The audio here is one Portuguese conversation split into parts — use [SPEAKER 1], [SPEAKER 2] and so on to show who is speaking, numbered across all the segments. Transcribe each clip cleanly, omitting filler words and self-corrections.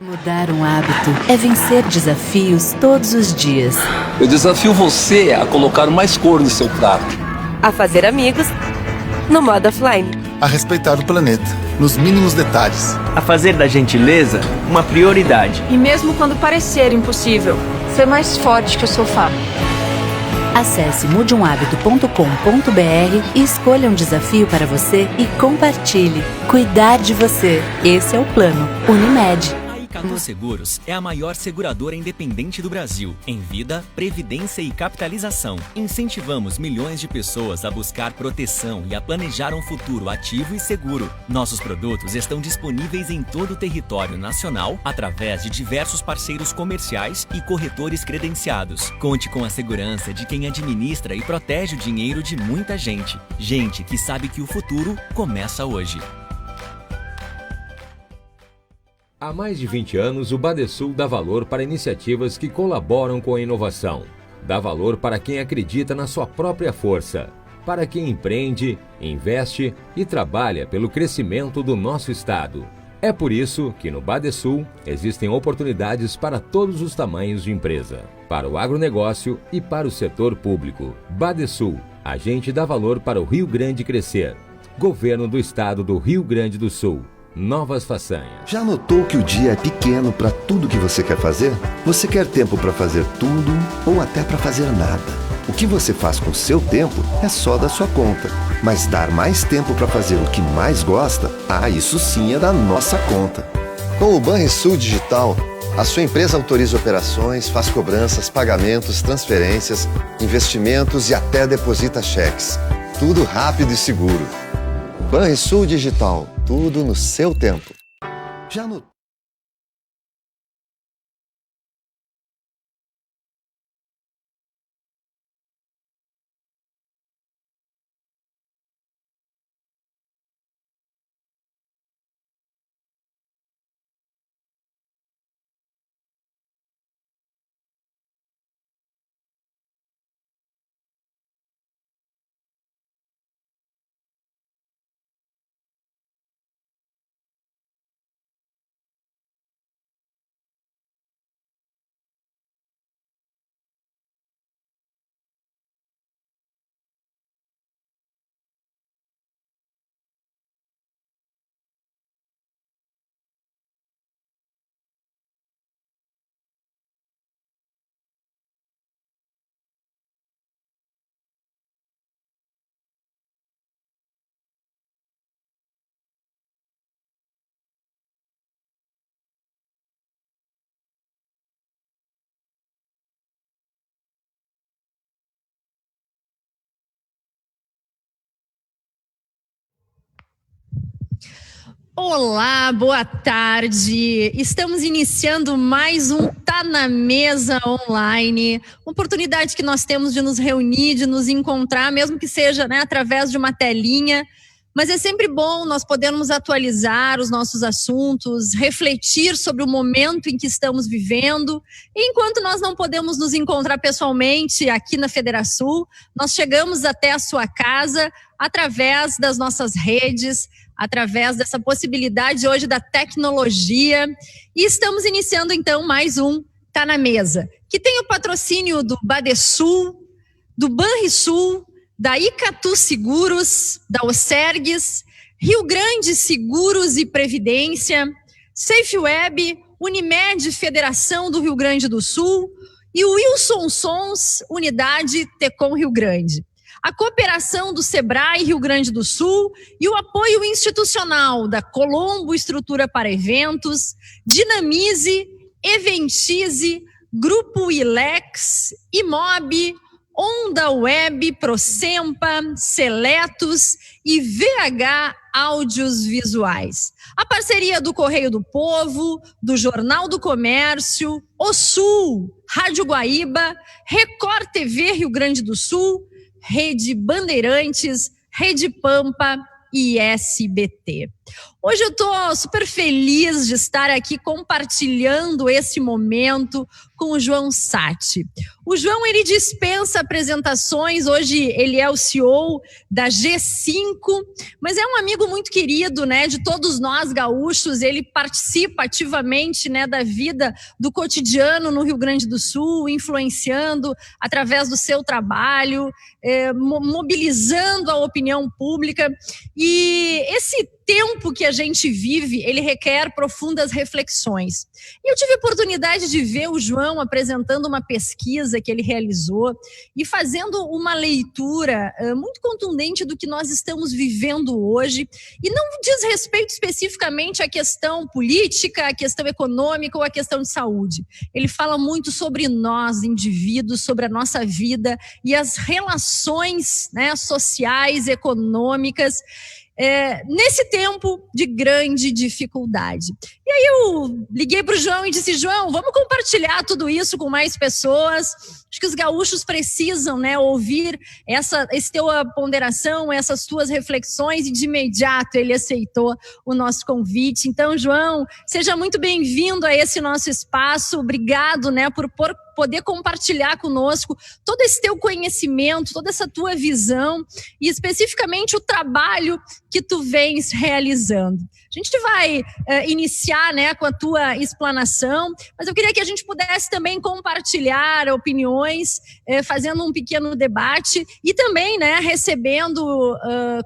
[SPEAKER 1] Mudar um hábito é vencer desafios todos os dias.
[SPEAKER 2] Eu desafio você a colocar mais cor no seu prato.
[SPEAKER 3] A fazer amigos no modo offline.
[SPEAKER 4] A respeitar o planeta, nos mínimos detalhes.
[SPEAKER 5] A fazer da gentileza uma prioridade.
[SPEAKER 6] E mesmo quando parecer impossível, ser mais forte que o sofá.
[SPEAKER 1] Acesse mudeumhabito.com.br e escolha um desafio para você e compartilhe. Cuidar de você. Esse é o plano. Unimed.
[SPEAKER 7] Icatu Seguros é a maior seguradora independente do Brasil, em vida, previdência e capitalização. Incentivamos milhões de pessoas a buscar proteção e a planejar um futuro ativo e seguro. Nossos produtos estão disponíveis em todo o território nacional, através de diversos parceiros comerciais e corretores credenciados. Conte com a segurança de quem administra e protege o dinheiro de muita gente. Gente que sabe que o futuro começa hoje.
[SPEAKER 8] Há mais de 20 anos, o Badesul dá valor para iniciativas que colaboram com a inovação. Dá valor para quem acredita na sua própria força, para quem empreende, investe e trabalha pelo crescimento do nosso estado. É por isso que no Badesul existem oportunidades para todos os tamanhos de empresa, para o agronegócio e para o setor público. Badesul, a gente dá valor para o Rio Grande crescer. Governo do Estado do Rio Grande do Sul. Novas façanhas.
[SPEAKER 9] Já notou que o dia é pequeno para tudo que você quer fazer? Você quer tempo para fazer tudo ou até para fazer nada? O que você faz com o seu tempo é só da sua conta. Mas dar mais tempo para fazer o que mais gosta, isso sim é da nossa conta. Com o Banrisul Digital, a sua empresa autoriza operações, faz cobranças, pagamentos, transferências, investimentos e até deposita cheques. Tudo rápido e seguro. Banrisul Digital, tudo no seu tempo. Já no...
[SPEAKER 10] Olá, boa tarde. Estamos iniciando mais um Tá na Mesa online, uma oportunidade que nós temos de nos reunir, de nos encontrar, mesmo que seja, através de uma telinha. Mas é sempre bom nós podermos atualizar os nossos assuntos, refletir sobre o momento em que estamos vivendo. E enquanto nós não podemos nos encontrar pessoalmente aqui na Federação, nós chegamos até a sua casa através das nossas redes, através dessa possibilidade hoje da tecnologia. E estamos iniciando então mais um Tá na Mesa, que tem o patrocínio do Badesul, do Banrisul, da Icatu Seguros, da Osergues, Rio Grande Seguros e Previdência, SafeWeb, Unimed Federação do Rio Grande do Sul e o Wilson Sons, Unidade Tecom Rio Grande. A cooperação do Sebrae Rio Grande do Sul e o apoio institucional da Colombo Estrutura para Eventos, Dinamize, Eventize, Grupo Ilex, Imob, Onda Web, Procempa, Seletos e VH Áudios Visuais. A parceria do Correio do Povo, do Jornal do Comércio, O Sul, Rádio Guaíba, Record TV Rio Grande do Sul, Rede Bandeirantes, Rede Pampa e SBT. Hoje eu estou super feliz de estar aqui compartilhando esse momento com o João Satti. O João, ele dispensa apresentações, hoje ele é o CEO da G5, mas é um amigo muito querido, né, de todos nós gaúchos. Ele participa ativamente, né, da vida do cotidiano no Rio Grande do Sul, influenciando através do seu trabalho, mobilizando a opinião pública. E esse tempo que a gente vive, ele requer profundas reflexões. E eu tive a oportunidade de ver o João apresentando uma pesquisa que ele realizou e fazendo uma leitura muito contundente do que nós estamos vivendo hoje, e não diz respeito especificamente à questão política, à questão econômica ou à questão de saúde. Ele fala muito sobre nós, indivíduos, sobre a nossa vida e as relações, né, sociais, econômicas, nesse tempo de grande dificuldade. E aí eu liguei para o João e disse: João, vamos compartilhar tudo isso com mais pessoas. Acho que os gaúchos precisam, né, ouvir essa tua ponderação, essas tuas reflexões, e de imediato ele aceitou o nosso convite. Então, João, seja muito bem-vindo a esse nosso espaço. Obrigado, né, por poder compartilhar conosco todo esse teu conhecimento, toda essa tua visão e especificamente o trabalho que tu vens realizando. A gente vai iniciar, né, com a tua explanação, mas eu queria que a gente pudesse também compartilhar opiniões, fazendo um pequeno debate e também, né, recebendo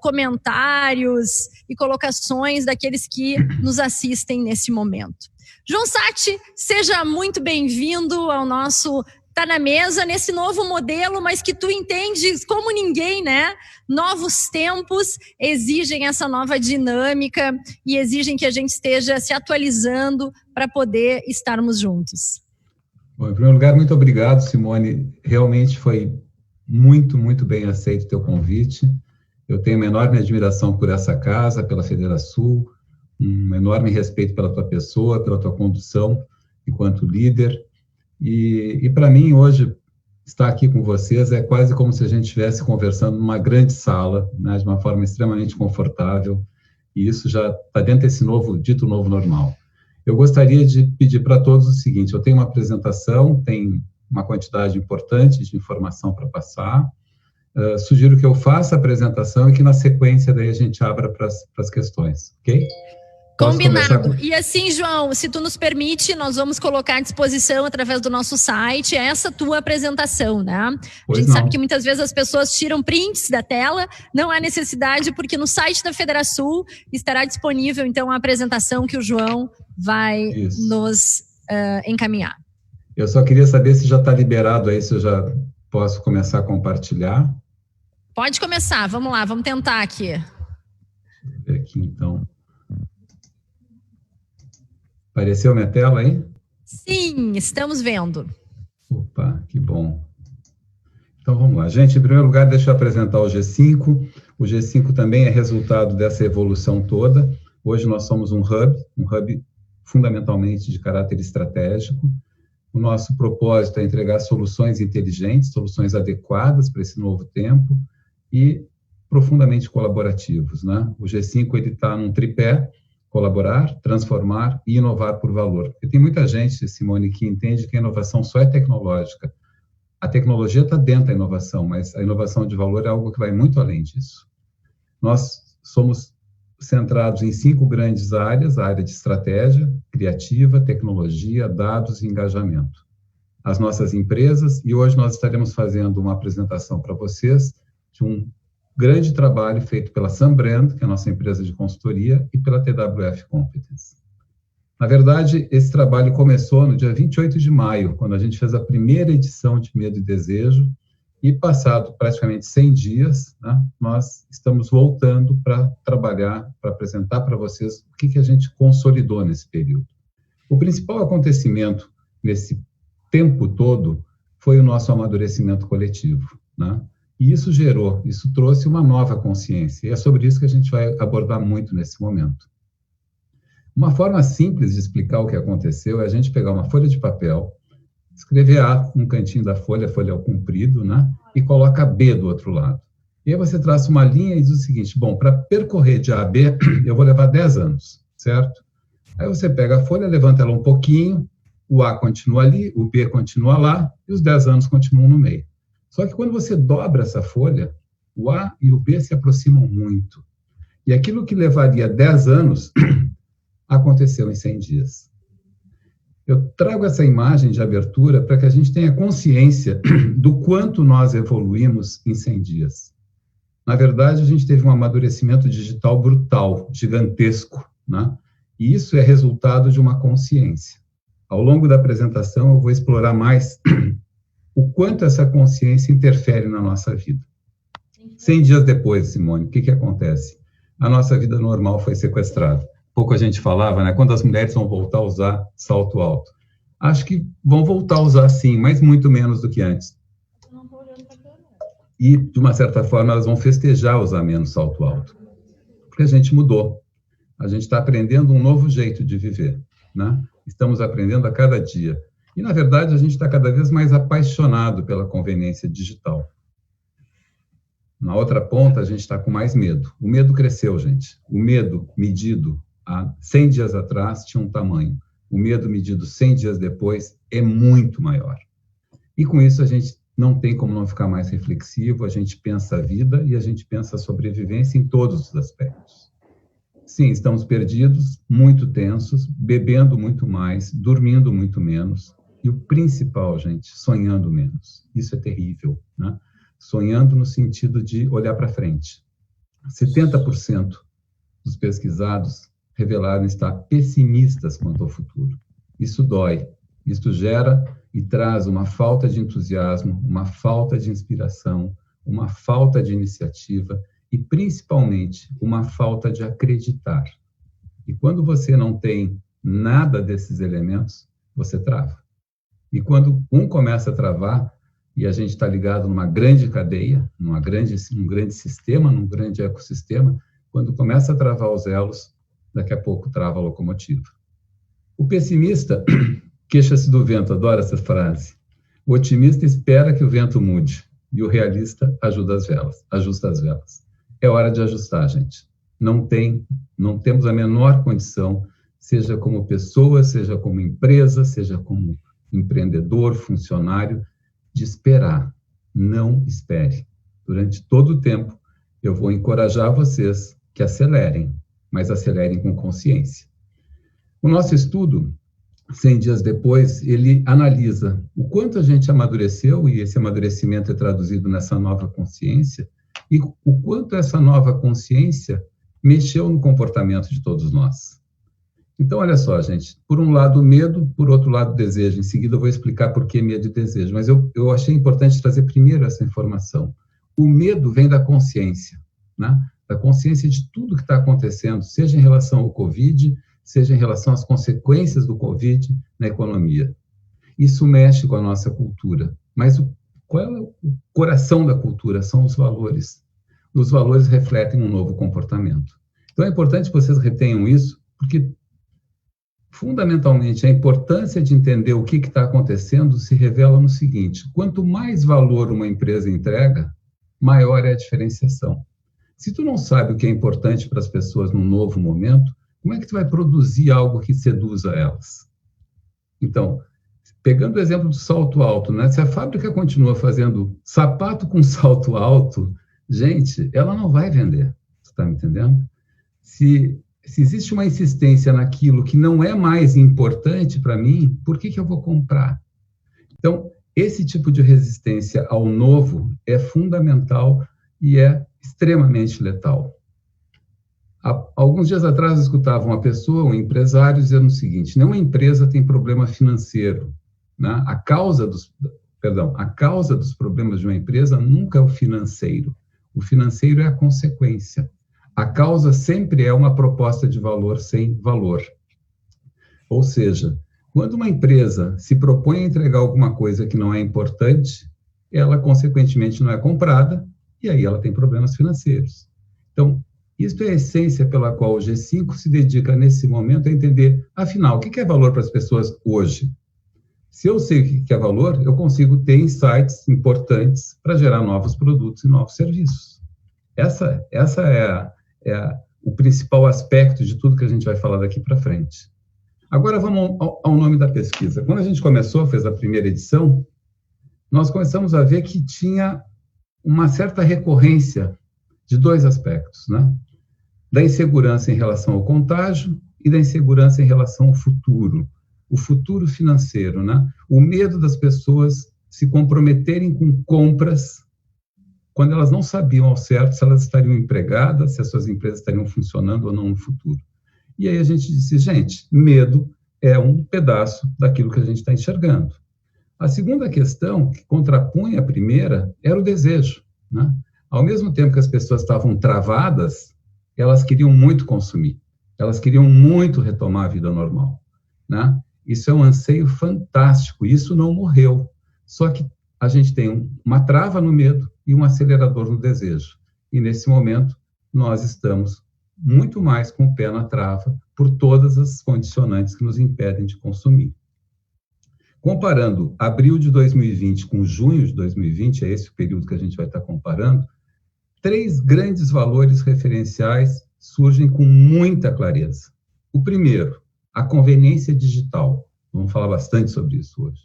[SPEAKER 10] comentários e colocações daqueles que nos assistem nesse momento. João Satti, seja muito bem-vindo ao nosso Tá na Mesa, nesse novo modelo, mas que tu entendes como ninguém, né? Novos tempos exigem essa nova dinâmica e exigem que a gente esteja se atualizando para poder estarmos juntos.
[SPEAKER 11] Bom, em primeiro lugar, muito obrigado, Simone. Realmente foi muito, muito bem aceito o teu convite. Eu tenho uma enorme admiração por essa casa, pela Federação, um enorme respeito pela tua pessoa, pela tua condução enquanto líder. E para mim, hoje, estar aqui com vocês é quase como se a gente estivesse conversando numa grande sala, né, de uma forma extremamente confortável, e isso já está dentro desse dito novo normal. Eu gostaria de pedir para todos o seguinte: eu tenho uma apresentação, tem uma quantidade importante de informação para passar, sugiro que eu faça a apresentação e que na sequência daí a gente abra para as questões, ok?
[SPEAKER 10] Combinado. E assim, João, se tu nos permite, nós vamos colocar à disposição através do nosso site essa tua apresentação, né? A gente sabe que muitas vezes as pessoas tiram prints da tela, não há necessidade, porque no site da Federação estará disponível, então, a apresentação que o João vai nos encaminhar.
[SPEAKER 11] Eu só queria saber se já está liberado aí, se eu já posso começar a compartilhar.
[SPEAKER 10] Pode começar, vamos lá, vamos tentar aqui.
[SPEAKER 11] Deixa eu ver aqui, então. Apareceu minha tela aí?
[SPEAKER 10] Sim, estamos vendo.
[SPEAKER 11] Opa, que bom. Então vamos lá. Gente, em primeiro lugar, deixa eu apresentar o G5. O G5 também é resultado dessa evolução toda. Hoje nós somos um hub fundamentalmente de caráter estratégico. O nosso propósito é entregar soluções inteligentes, soluções adequadas para esse novo tempo e profundamente colaborativos, né? O G5 ele está num tripé: colaborar, transformar e inovar por valor. Porque tem muita gente, Simone, que entende que a inovação só é tecnológica. A tecnologia está dentro da inovação, mas a inovação de valor é algo que vai muito além disso. Nós somos centrados em 5 grandes áreas: a área de estratégia, criativa, tecnologia, dados e engajamento. As nossas empresas, e hoje nós estaremos fazendo uma apresentação para vocês de um grande trabalho feito pela Sunbrand, que é a nossa empresa de consultoria, e pela TWF Competence. Na verdade, esse trabalho começou no dia 28 de maio, quando a gente fez a primeira edição de Medo e Desejo, e passado praticamente 100 dias, né, nós estamos voltando para trabalhar, para apresentar para vocês o que a gente consolidou nesse período. O principal acontecimento nesse tempo todo foi o nosso amadurecimento coletivo, né? E isso trouxe uma nova consciência, e é sobre isso que a gente vai abordar muito nesse momento. Uma forma simples de explicar o que aconteceu é a gente pegar uma folha de papel, escrever A, um cantinho da folha, a folha ao comprido, né? E coloca B do outro lado. E aí você traça uma linha e diz o seguinte, bom, para percorrer de A a B, eu vou levar 10 anos, certo? Aí você pega a folha, levanta ela um pouquinho, o A continua ali, o B continua lá, e os 10 anos continuam no meio. Só que quando você dobra essa folha, o A e o B se aproximam muito. E aquilo que levaria 10 anos aconteceu em 100 dias. Eu trago essa imagem de abertura para que a gente tenha consciência do quanto nós evoluímos em 100 dias. Na verdade, a gente teve um amadurecimento digital brutal, gigantesco, né? E isso é resultado de uma consciência. Ao longo da apresentação, eu vou explorar mais o quanto essa consciência interfere na nossa vida. 100 dias depois, Simone, o que acontece? A nossa vida normal foi sequestrada. Pouco a gente falava, né? Quando as mulheres vão voltar a usar salto alto. Acho que vão voltar a usar sim, mas muito menos do que antes. E, de uma certa forma, elas vão festejar usar menos salto alto. Porque a gente mudou. A gente está aprendendo um novo jeito de viver, né? Estamos aprendendo a cada dia. E, na verdade, a gente está cada vez mais apaixonado pela conveniência digital. Na outra ponta, a gente está com mais medo. O medo cresceu, gente. O medo medido há 100 dias atrás tinha um tamanho. O medo medido 100 dias depois é muito maior. E com isso a gente não tem como não ficar mais reflexivo, a gente pensa a vida e a gente pensa a sobrevivência em todos os aspectos. Sim, estamos perdidos, muito tensos, bebendo muito mais, dormindo muito menos. E o principal, gente, sonhando menos. Isso é terrível, né? Sonhando no sentido de olhar para frente. 70% dos pesquisados revelaram estar pessimistas quanto ao futuro. Isso dói, isso gera e traz uma falta de entusiasmo, uma falta de inspiração, uma falta de iniciativa e, principalmente, uma falta de acreditar. E quando você não tem nada desses elementos, você trava. E quando um começa a travar, e a gente está ligado numa grande cadeia, num grande sistema, num grande ecossistema, quando começa a travar os elos, daqui a pouco trava a locomotiva. O pessimista queixa-se do vento, adoro essa frase. O otimista espera que o vento mude, e o realista ajusta as velas. É hora de ajustar, gente. Não temos a menor condição, seja como pessoa, seja como empresa, seja como empreendedor, funcionário, de esperar. Não espere. Durante todo o tempo, eu vou encorajar vocês que acelerem, mas acelerem com consciência. O nosso estudo, 100 dias depois, ele analisa o quanto a gente amadureceu, e esse amadurecimento é traduzido nessa nova consciência, e o quanto essa nova consciência mexeu no comportamento de todos nós. Então, olha só, gente, por um lado medo, por outro lado desejo. Em seguida eu vou explicar por que medo e desejo, mas eu achei importante trazer primeiro essa informação. O medo vem da consciência, né? Da consciência de tudo que está acontecendo, seja em relação ao Covid, seja em relação às consequências do Covid na economia. Isso mexe com a nossa cultura, mas qual é o coração da cultura? São os valores. Os valores refletem um novo comportamento. Então é importante que vocês retenham isso, porque fundamentalmente, a importância de entender o que está acontecendo se revela no seguinte: quanto mais valor uma empresa entrega, maior é a diferenciação. Se tu não sabe o que é importante para as pessoas num novo momento, como é que tu vai produzir algo que seduza elas? Então, pegando o exemplo do salto alto, né? Se a fábrica continua fazendo sapato com salto alto, gente, ela não vai vender. Você está me entendendo? Se existe uma insistência naquilo que não é mais importante para mim, por que eu vou comprar? Então, esse tipo de resistência ao novo é fundamental e é extremamente letal. Há alguns dias atrás eu escutava uma pessoa, um empresário, dizendo o seguinte: nenhuma empresa tem problema financeiro, né? A causa dos problemas de uma empresa nunca é o financeiro. O financeiro é a consequência. A causa sempre é uma proposta de valor sem valor. Ou seja, quando uma empresa se propõe a entregar alguma coisa que não é importante, ela, consequentemente, não é comprada, e aí ela tem problemas financeiros. Então, isso é a essência pela qual o G5 se dedica, nesse momento, a entender, afinal, o que é valor para as pessoas hoje? Se eu sei o que é valor, eu consigo ter insights importantes para gerar novos produtos e novos serviços. Essa é o principal aspecto de tudo que a gente vai falar daqui para frente. Agora vamos ao nome da pesquisa. Quando a gente começou, fez a primeira edição, nós começamos a ver que tinha uma certa recorrência de dois aspectos, né? Da insegurança em relação ao contágio e da insegurança em relação ao futuro. O futuro financeiro, né? O medo das pessoas se comprometerem com compras quando elas não sabiam ao certo se elas estariam empregadas, se as suas empresas estariam funcionando ou não no futuro. E aí a gente disse, gente, medo é um pedaço daquilo que a gente está enxergando. A segunda questão, que contrapunha a primeira, era o desejo, né? Ao mesmo tempo que as pessoas estavam travadas, elas queriam muito consumir, elas queriam muito retomar a vida normal, né? Isso é um anseio fantástico, isso não morreu. Só que a gente tem uma trava no medo e um acelerador no desejo. E nesse momento, nós estamos muito mais com o pé na trava por todas as condicionantes que nos impedem de consumir. Comparando abril de 2020 com junho de 2020, é esse o período que a gente vai estar comparando, 3 grandes valores referenciais surgem com muita clareza. O primeiro, a conveniência digital. Vamos falar bastante sobre isso hoje.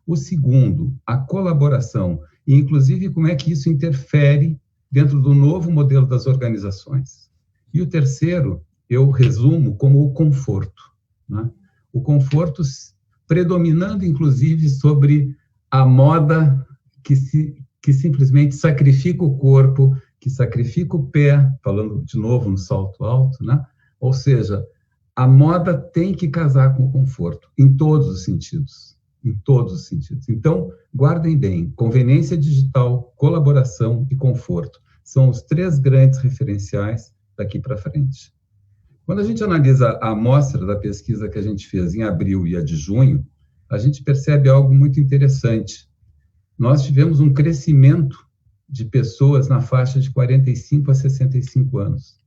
[SPEAKER 11] O segundo, a colaboração, e inclusive como é que isso interfere dentro do novo modelo das organizações. E o terceiro, eu resumo como o conforto, né? O conforto predominando, inclusive, sobre a moda que simplesmente sacrifica o corpo, que sacrifica o pé, falando de novo no salto alto, né? Ou seja, a moda tem que casar com o conforto, em todos os sentidos. Em todos os sentidos. Então, guardem bem, conveniência digital, colaboração e conforto. São os 3 grandes referenciais daqui para frente. Quando a gente analisa a amostra da pesquisa que a gente fez em abril e a de junho, a gente percebe algo muito interessante. Nós tivemos um crescimento de pessoas na faixa de 45 a 65 anos.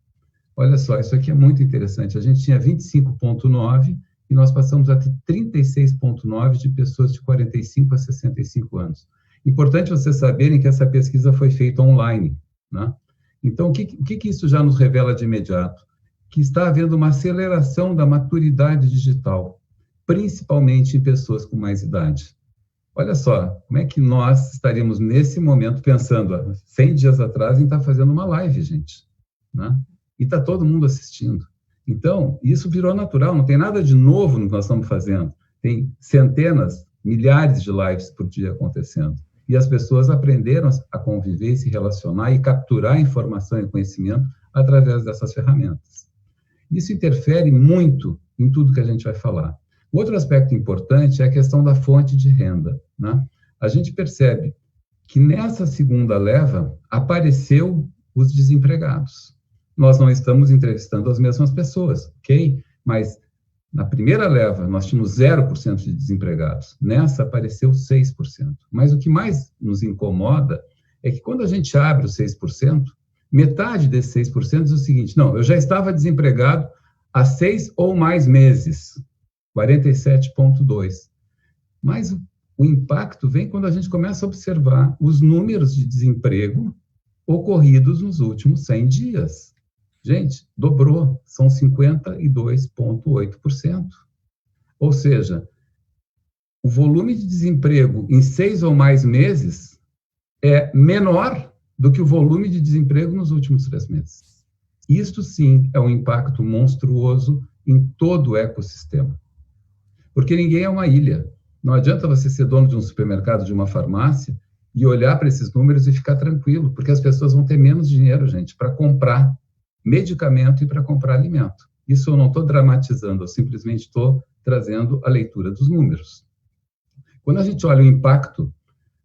[SPEAKER 11] Olha só, isso aqui é muito interessante. A gente tinha 25,9 e nós passamos a ter 36,9 de pessoas de 45 a 65 anos. Importante vocês saberem que essa pesquisa foi feita online, né? Então, o que isso já nos revela de imediato? Que está havendo uma aceleração da maturidade digital, principalmente em pessoas com mais idade. Olha só, como é que nós estaríamos nesse momento pensando, 100 dias atrás, em estar fazendo uma live, gente, né? E está todo mundo assistindo. Então, isso virou natural, não tem nada de novo no que nós estamos fazendo. Tem centenas, milhares de lives por dia acontecendo. E as pessoas aprenderam a conviver, se relacionar e capturar informação e conhecimento através dessas ferramentas. Isso interfere muito em tudo que a gente vai falar. Outro aspecto importante é a questão da fonte de renda, né? A gente percebe que nessa segunda leva apareceu os desempregados. Nós não estamos entrevistando as mesmas pessoas, ok? Mas na primeira leva nós tínhamos 0% de desempregados. Nessa apareceu 6%. Mas o que mais nos incomoda é que quando a gente abre os 6%, metade desses 6% diz o seguinte, não, eu já estava desempregado há 6 ou mais meses, 47,2%. Mas o impacto vem quando a gente começa a observar os números de desemprego ocorridos nos últimos 100 dias. Gente, dobrou, são 52,8%. Ou seja, o volume de desemprego em 6 ou mais meses é menor do que o volume de desemprego nos últimos 3 meses. Isto, sim, é um impacto monstruoso em todo o ecossistema. Porque ninguém é uma ilha. Não adianta você ser dono de um supermercado, de uma farmácia, e olhar para esses números e ficar tranquilo, porque as pessoas vão ter menos dinheiro, gente, para comprar medicamento e para comprar alimento. Isso eu não estou dramatizando, eu simplesmente estou trazendo a leitura dos números. Quando a gente olha o impacto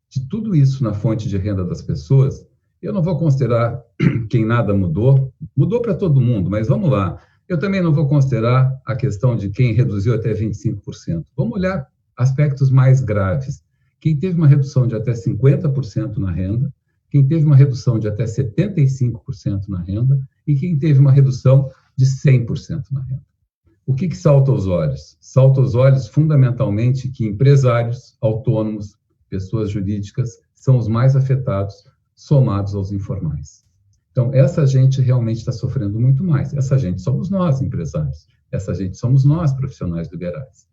[SPEAKER 11] de tudo isso na fonte de renda das pessoas, eu não vou considerar quem nada mudou, mudou para todo mundo, mas vamos lá. Eu também não vou considerar a questão de quem reduziu até 25%. Vamos olhar aspectos mais graves. Quem teve uma redução de até 50% na renda, quem teve uma redução de até 75% na renda e quem teve uma redução de 100% na renda. O que salta aos olhos? Salta aos olhos, fundamentalmente, que empresários, autônomos, pessoas jurídicas, são os mais afetados, somados aos informais. Então, essa gente realmente está sofrendo muito mais. Essa gente somos nós, empresários. Essa gente somos nós, profissionais liberais.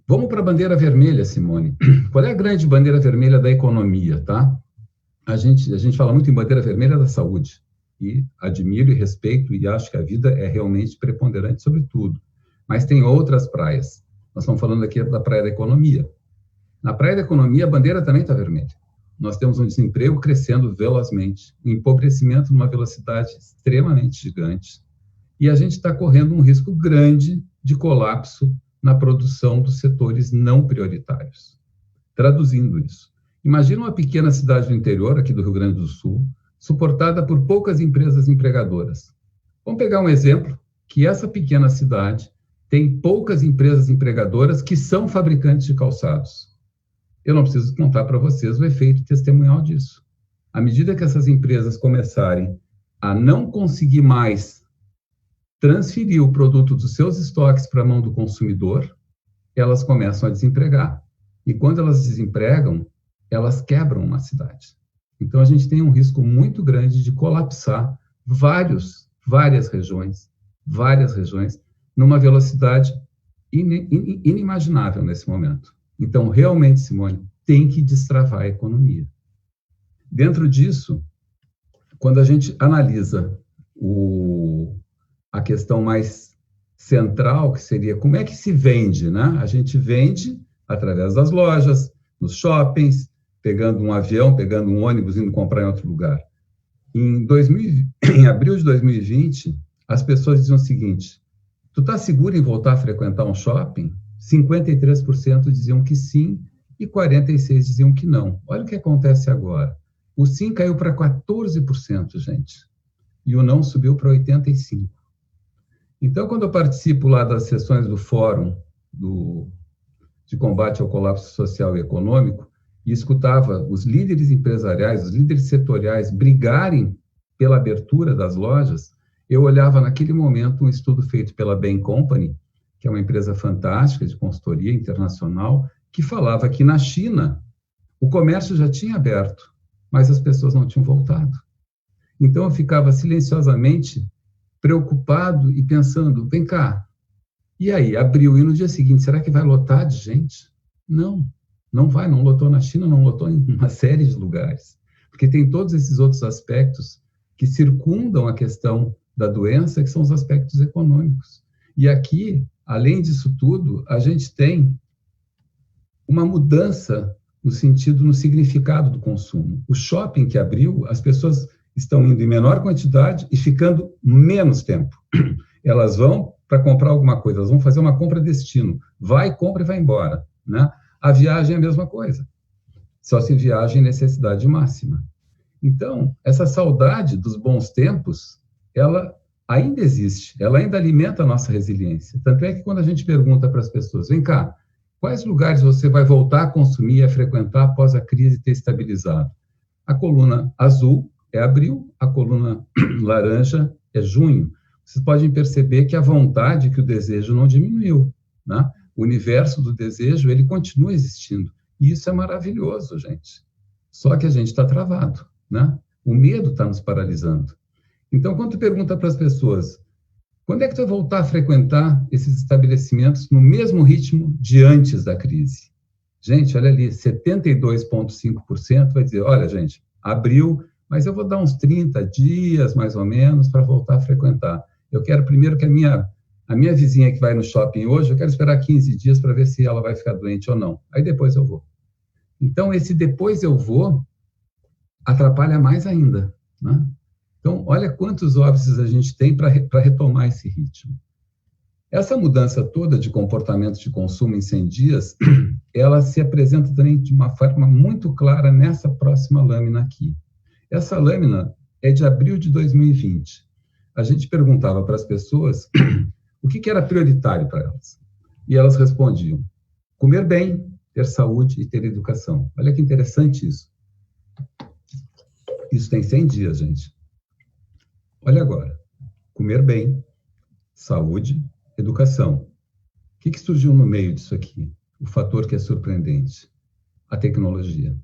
[SPEAKER 11] Vamos para a bandeira vermelha, Simone. Qual é a grande bandeira vermelha da economia, tá? A gente fala muito em bandeira vermelha da saúde. E admiro e respeito e acho que a vida é realmente preponderante sobre tudo. Mas tem outras praias. Nós estamos falando aqui da praia da economia. Na praia da economia, a bandeira também está vermelha. Nós temos um desemprego crescendo velozmente, um empobrecimento numa velocidade extremamente gigante, e a gente está correndo um risco grande de colapso na produção dos setores não prioritários. Traduzindo isso, imagina uma pequena cidade do interior, aqui do Rio Grande do Sul, suportada por poucas empresas empregadoras. Vamos pegar um exemplo, que essa pequena cidade tem poucas empresas empregadoras que são fabricantes de calçados. Eu não preciso contar para vocês o efeito testemunhal disso. À medida que essas empresas começarem a não conseguir mais transferir o produto dos seus estoques para a mão do consumidor, elas começam a desempregar. E quando elas desempregam, elas quebram uma cidade. Então, a gente tem um risco muito grande de colapsar várias regiões, numa velocidade inimaginável nesse momento. Então, realmente, Simone, tem que destravar a economia. Dentro disso, quando a gente analisa a questão mais central, que seria como é que se vende, né? A gente vende através das lojas, nos shoppings, pegando um avião, pegando um ônibus, indo comprar em outro lugar. Em abril de 2020, as pessoas diziam o seguinte: tu está seguro em voltar a frequentar um shopping? 53% diziam que sim e 46% diziam que não. Olha o que acontece agora. O sim caiu para 14%, gente, e o não subiu para 85%. Então, quando eu participo lá das sessões do Fórum de Combate ao Colapso Social e Econômico, e escutava os líderes empresariais, os líderes setoriais brigarem pela abertura das lojas, eu olhava naquele momento um estudo feito pela Bain Company, que é uma empresa fantástica de consultoria internacional, que falava que na China o comércio já tinha aberto, mas as pessoas não tinham voltado. Então eu ficava silenciosamente preocupado e pensando, vem cá, e aí, abriu, e no dia seguinte, será que vai lotar de gente? Não vai, não lotou na China, não lotou em uma série de lugares, porque tem todos esses outros aspectos que circundam a questão da doença, que são os aspectos econômicos. E aqui, além disso tudo, a gente tem uma mudança no significado do consumo. O shopping que abriu, as pessoas estão indo em menor quantidade e ficando menos tempo. Elas vão para comprar alguma coisa, elas vão fazer uma compra destino. Vai, compra e vai embora, né? A viagem é a mesma coisa. Só se viaja em necessidade máxima. Então, essa saudade dos bons tempos, ela ainda existe, ela ainda alimenta a nossa resiliência. Tanto é que quando a gente pergunta para as pessoas, vem cá, quais lugares você vai voltar a consumir e a frequentar após a crise ter estabilizado? A coluna azul é abril, a coluna laranja é junho. Vocês podem perceber que a vontade, que o desejo não diminuiu, né? O universo do desejo, ele continua existindo. E isso é maravilhoso, gente. Só que a gente está travado, né? O medo está nos paralisando. Então, quando tu pergunta para as pessoas, quando é que tu vai voltar a frequentar esses estabelecimentos no mesmo ritmo de antes da crise? Gente, olha ali, 72,5% vai dizer, olha, gente, abriu, mas eu vou dar uns 30 dias, mais ou menos, para voltar a frequentar. Eu quero primeiro que a minha vizinha que vai no shopping hoje, eu quero esperar 15 dias para ver se ela vai ficar doente ou não. Aí depois eu vou. Então, esse depois eu vou atrapalha mais ainda, né? Então, olha quantos óbices a gente tem para retomar esse ritmo. Essa mudança toda de comportamento de consumo em 100 dias, ela se apresenta também de uma forma muito clara nessa próxima lâmina aqui. Essa lâmina é de abril de 2020. A gente perguntava para as pessoas o que era prioritário para elas. E elas respondiam, comer bem, ter saúde e ter educação. Olha que interessante isso. Isso tem 100 dias, gente. Olha agora, comer bem, saúde, educação. O que surgiu no meio disso aqui? O fator que é surpreendente, a tecnologia.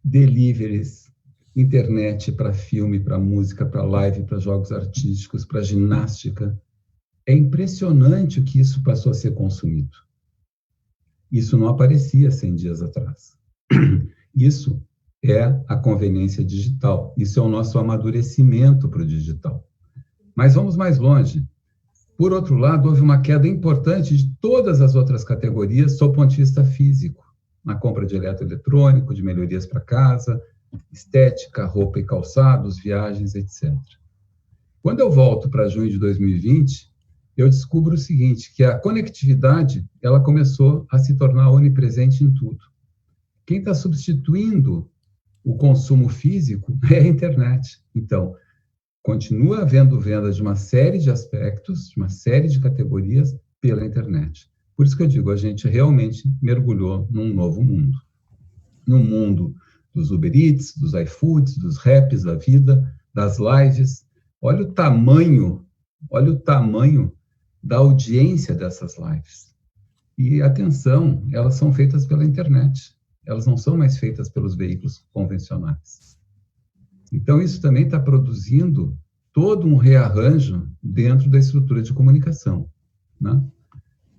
[SPEAKER 11] Deliveries, internet para filme, para música, para live, para jogos artísticos, para ginástica. É impressionante o que isso passou a ser consumido. Isso não aparecia 100 dias atrás. Isso é a conveniência digital. Isso é o nosso amadurecimento para o digital. Mas vamos mais longe. Por outro lado, houve uma queda importante de todas as outras categorias sob o ponto de vista físico. Na compra de eletroeletrônico, de melhorias para casa, estética, roupa e calçados, viagens, etc. Quando eu volto para junho de 2020, eu descubro o seguinte, que a conectividade ela começou a se tornar onipresente em tudo. Quem está substituindo o consumo físico é a internet. Então, continua havendo venda de uma série de aspectos, de uma série de categorias pela internet. Por isso que eu digo, a gente realmente mergulhou num novo mundo. No mundo dos Uber Eats, dos iFoods, dos raps da vida, das lives. Olha o tamanho da audiência dessas lives. E, atenção, elas são feitas pela internet. Elas não são mais feitas pelos veículos convencionais. Então, isso também está produzindo todo um rearranjo dentro da estrutura de comunicação, né?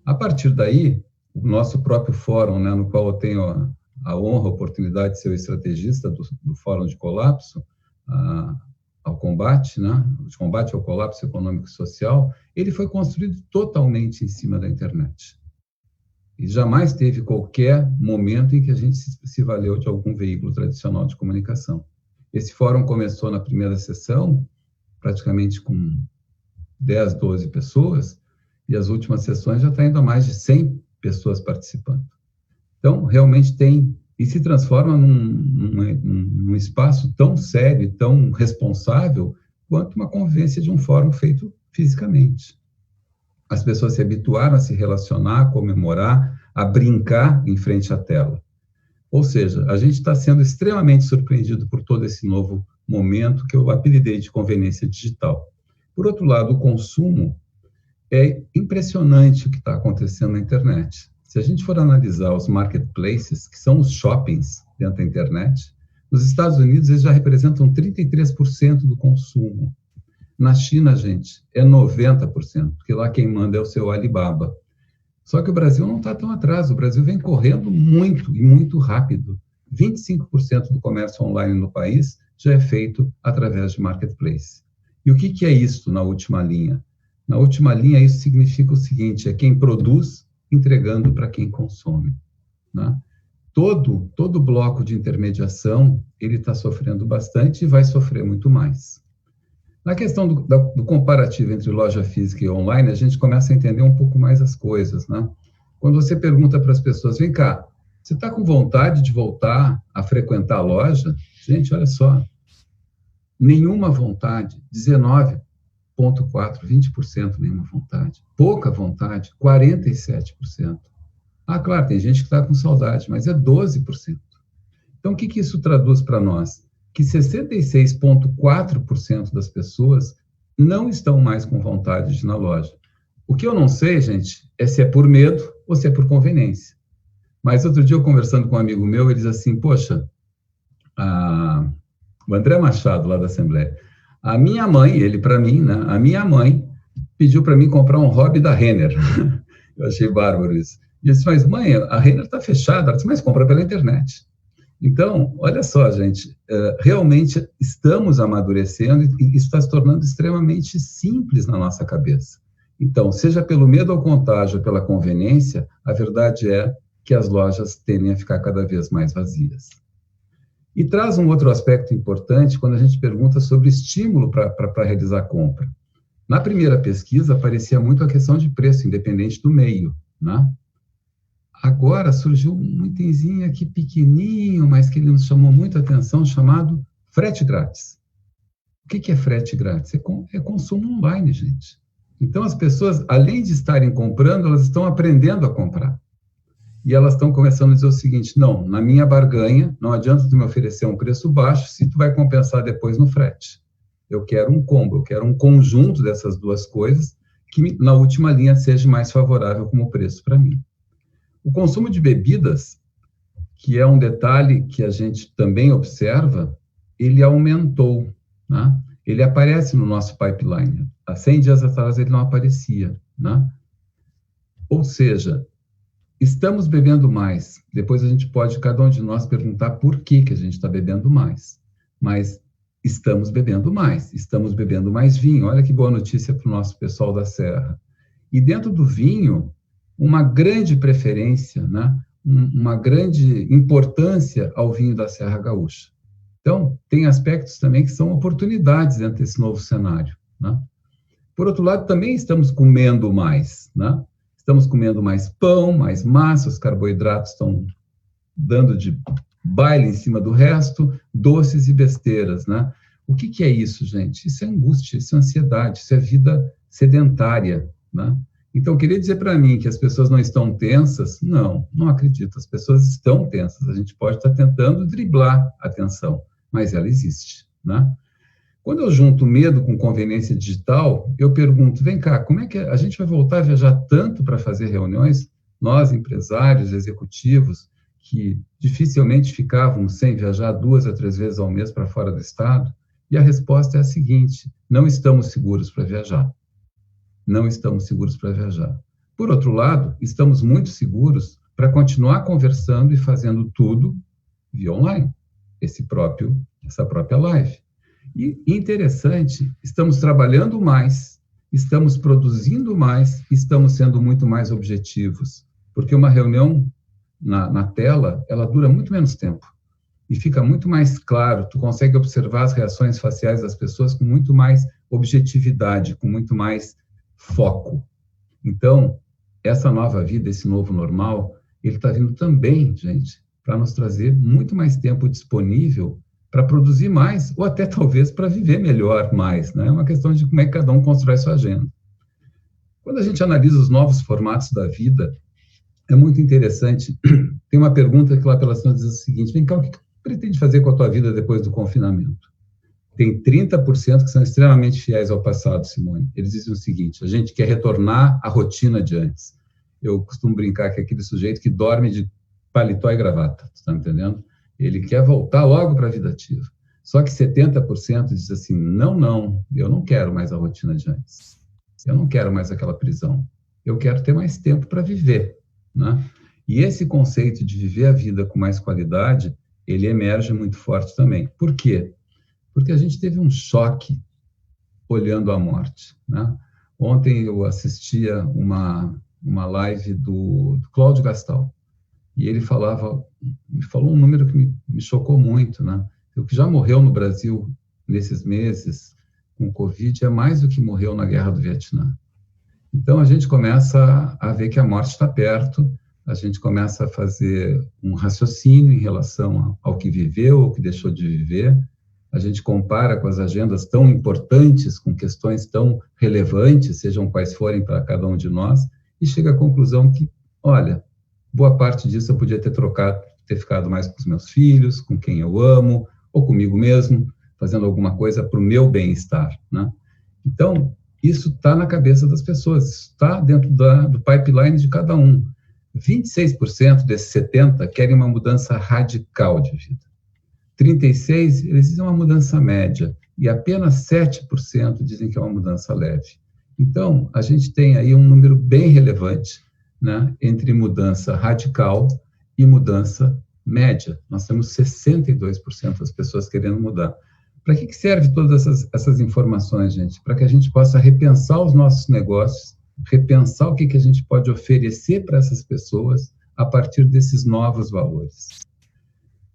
[SPEAKER 11] A partir daí, o nosso próprio fórum, né, no qual eu tenho a honra, a oportunidade de ser o estrategista do Fórum de Colapso ao combate, né, de combate ao colapso econômico e social, ele foi construído totalmente em cima da internet. E jamais teve qualquer momento em que a gente se valeu de algum veículo tradicional de comunicação. Esse fórum começou na primeira sessão, praticamente com 10, 12 pessoas, e as últimas sessões já está indo a mais de 100 pessoas participando. Então, realmente tem, e se transforma num espaço tão sério e tão responsável quanto uma convivência de um fórum feito fisicamente. As pessoas se habituaram a se relacionar, a comemorar, a brincar em frente à tela. Ou seja, a gente está sendo extremamente surpreendido por todo esse novo momento que eu apelidei de conveniência digital. Por outro lado, o consumo é impressionante o que está acontecendo na internet. Se a gente for analisar os marketplaces, que são os shoppings dentro da internet, nos Estados Unidos eles já representam 33% do consumo. Na China, gente, é 90%, porque lá quem manda é o seu Alibaba. Só que o Brasil não está tão atrás, o Brasil vem correndo muito e muito rápido. 25% do comércio online no país já é feito através de marketplace. E o que é isso na última linha? Na última linha, isso significa o seguinte, é quem produz entregando para quem consome, né? Todo bloco de intermediação, ele está sofrendo bastante e vai sofrer muito mais. Na questão do comparativo entre loja física e online, a gente começa a entender um pouco mais as coisas, né? Quando você pergunta para as pessoas, vem cá, você está com vontade de voltar a frequentar a loja? Gente, olha só, nenhuma vontade, 19,4%, 20% nenhuma vontade. Pouca vontade, 47%. Ah, claro, tem gente que está com saudade, mas é 12%. Então, o que isso traduz para nós? Que 66,4% das pessoas não estão mais com vontade de ir na loja. O que eu não sei, gente, é se é por medo ou se é por conveniência. Mas outro dia, eu conversando com um amigo meu, ele diz assim, poxa, o André Machado, lá da Assembleia, a minha mãe, ele para mim, né, a minha mãe pediu para mim comprar um hobby da Renner. Eu achei bárbaro isso. E eu disse, mas mãe, a Renner está fechada. Ela disse, mas compra pela internet. Então, olha só, gente, realmente estamos amadurecendo e isso está se tornando extremamente simples na nossa cabeça. Então, seja pelo medo ao contágio ou pela conveniência, a verdade é que as lojas tendem a ficar cada vez mais vazias. E traz um outro aspecto importante quando a gente pergunta sobre estímulo para realizar a compra. Na primeira pesquisa, aparecia muito a questão de preço, independente do meio, né? Agora surgiu um itemzinho aqui pequenininho, mas que ele nos chamou muita atenção, chamado frete grátis. O que é frete grátis? É consumo online, gente. Então, as pessoas, além de estarem comprando, elas estão aprendendo a comprar. E elas estão começando a dizer o seguinte, não, na minha barganha, não adianta tu me oferecer um preço baixo se tu vai compensar depois no frete. Eu quero um combo, eu quero um conjunto dessas duas coisas que, na última linha, seja mais favorável como preço para mim. O consumo de bebidas, que é um detalhe que a gente também observa, ele aumentou, né? Ele aparece no nosso pipeline. Há 100 dias atrás ele não aparecia, né? Ou seja, estamos bebendo mais. Depois a gente pode, cada um de nós, perguntar por que a gente está bebendo mais. Mas estamos bebendo mais vinho. Olha que boa notícia para o nosso pessoal da Serra. E dentro do vinho, uma grande preferência, né? Uma grande importância ao vinho da Serra Gaúcha. Então, tem aspectos também que são oportunidades dentro desse novo cenário, né? Por outro lado, também estamos comendo mais, né? Estamos comendo mais pão, mais massa, os carboidratos estão dando de baile em cima do resto, doces e besteiras, né? O que é isso, gente? Isso é angústia, isso é ansiedade, isso é vida sedentária, né? Então, eu queria dizer para mim que as pessoas não estão tensas? Não acredito. As pessoas estão tensas. A gente pode estar tentando driblar a tensão, mas ela existe, né? Quando eu junto medo com conveniência digital, eu pergunto, vem cá, como é que a gente vai voltar a viajar tanto para fazer reuniões? Nós, empresários, executivos, que dificilmente ficavam sem viajar 2 a 3 vezes ao mês para fora do estado? E a resposta é a seguinte: não estamos seguros para viajar. Não estamos seguros para viajar. Por outro lado, estamos muito seguros para continuar conversando e fazendo tudo via online, essa própria live. E interessante, estamos trabalhando mais, estamos produzindo mais, estamos sendo muito mais objetivos, porque uma reunião na tela, ela dura muito menos tempo e fica muito mais claro, tu consegue observar as reações faciais das pessoas com muito mais objetividade, com muito mais foco. Então, essa nova vida, esse novo normal, ele está vindo também, gente, para nos trazer muito mais tempo disponível para produzir mais, ou até talvez para viver melhor mais, né? É uma questão de como é que cada um constrói sua agenda. Quando a gente analisa os novos formatos da vida, é muito interessante. Tem uma pergunta que lá pela senhora diz o seguinte: vem cá, o que tu pretende fazer com a tua vida depois do confinamento? Tem 30% que são extremamente fiéis ao passado, Simone. Eles dizem o seguinte: a gente quer retornar à rotina de antes. Eu costumo brincar que é aquele sujeito que dorme de paletó e gravata, você está entendendo? Ele quer voltar logo para a vida ativa. Só que 70% diz assim: não, eu não quero mais a rotina de antes. Eu não quero mais aquela prisão. Eu quero ter mais tempo para viver, né? E esse conceito de viver a vida com mais qualidade, ele emerge muito forte também. Por quê? Porque a gente teve um choque olhando a morte, né? Ontem eu assistia uma live do Cláudio Gastal, e ele me falou um número que me chocou muito, né? O que já morreu no Brasil nesses meses com o Covid é mais do que morreu na Guerra do Vietnã. Então, a gente começa a ver que a morte está perto, a gente começa a fazer um raciocínio em relação ao que viveu, ao que deixou de viver, a gente compara com as agendas tão importantes, com questões tão relevantes, sejam quais forem para cada um de nós, e chega à conclusão que, olha, boa parte disso eu podia ter ficado mais com os meus filhos, com quem eu amo, ou comigo mesmo, fazendo alguma coisa para o meu bem-estar, né? Então, isso está na cabeça das pessoas, está dentro do pipeline de cada um. 26% desses 70% querem uma mudança radical de vida. 36%, eles dizem uma mudança média, e apenas 7% dizem que é uma mudança leve. Então, a gente tem aí um número bem relevante, né, entre mudança radical e mudança média. Nós temos 62% das pessoas querendo mudar. Para que serve todas essas informações, gente? Para que a gente possa repensar os nossos negócios, repensar o que a gente pode oferecer para essas pessoas a partir desses novos valores.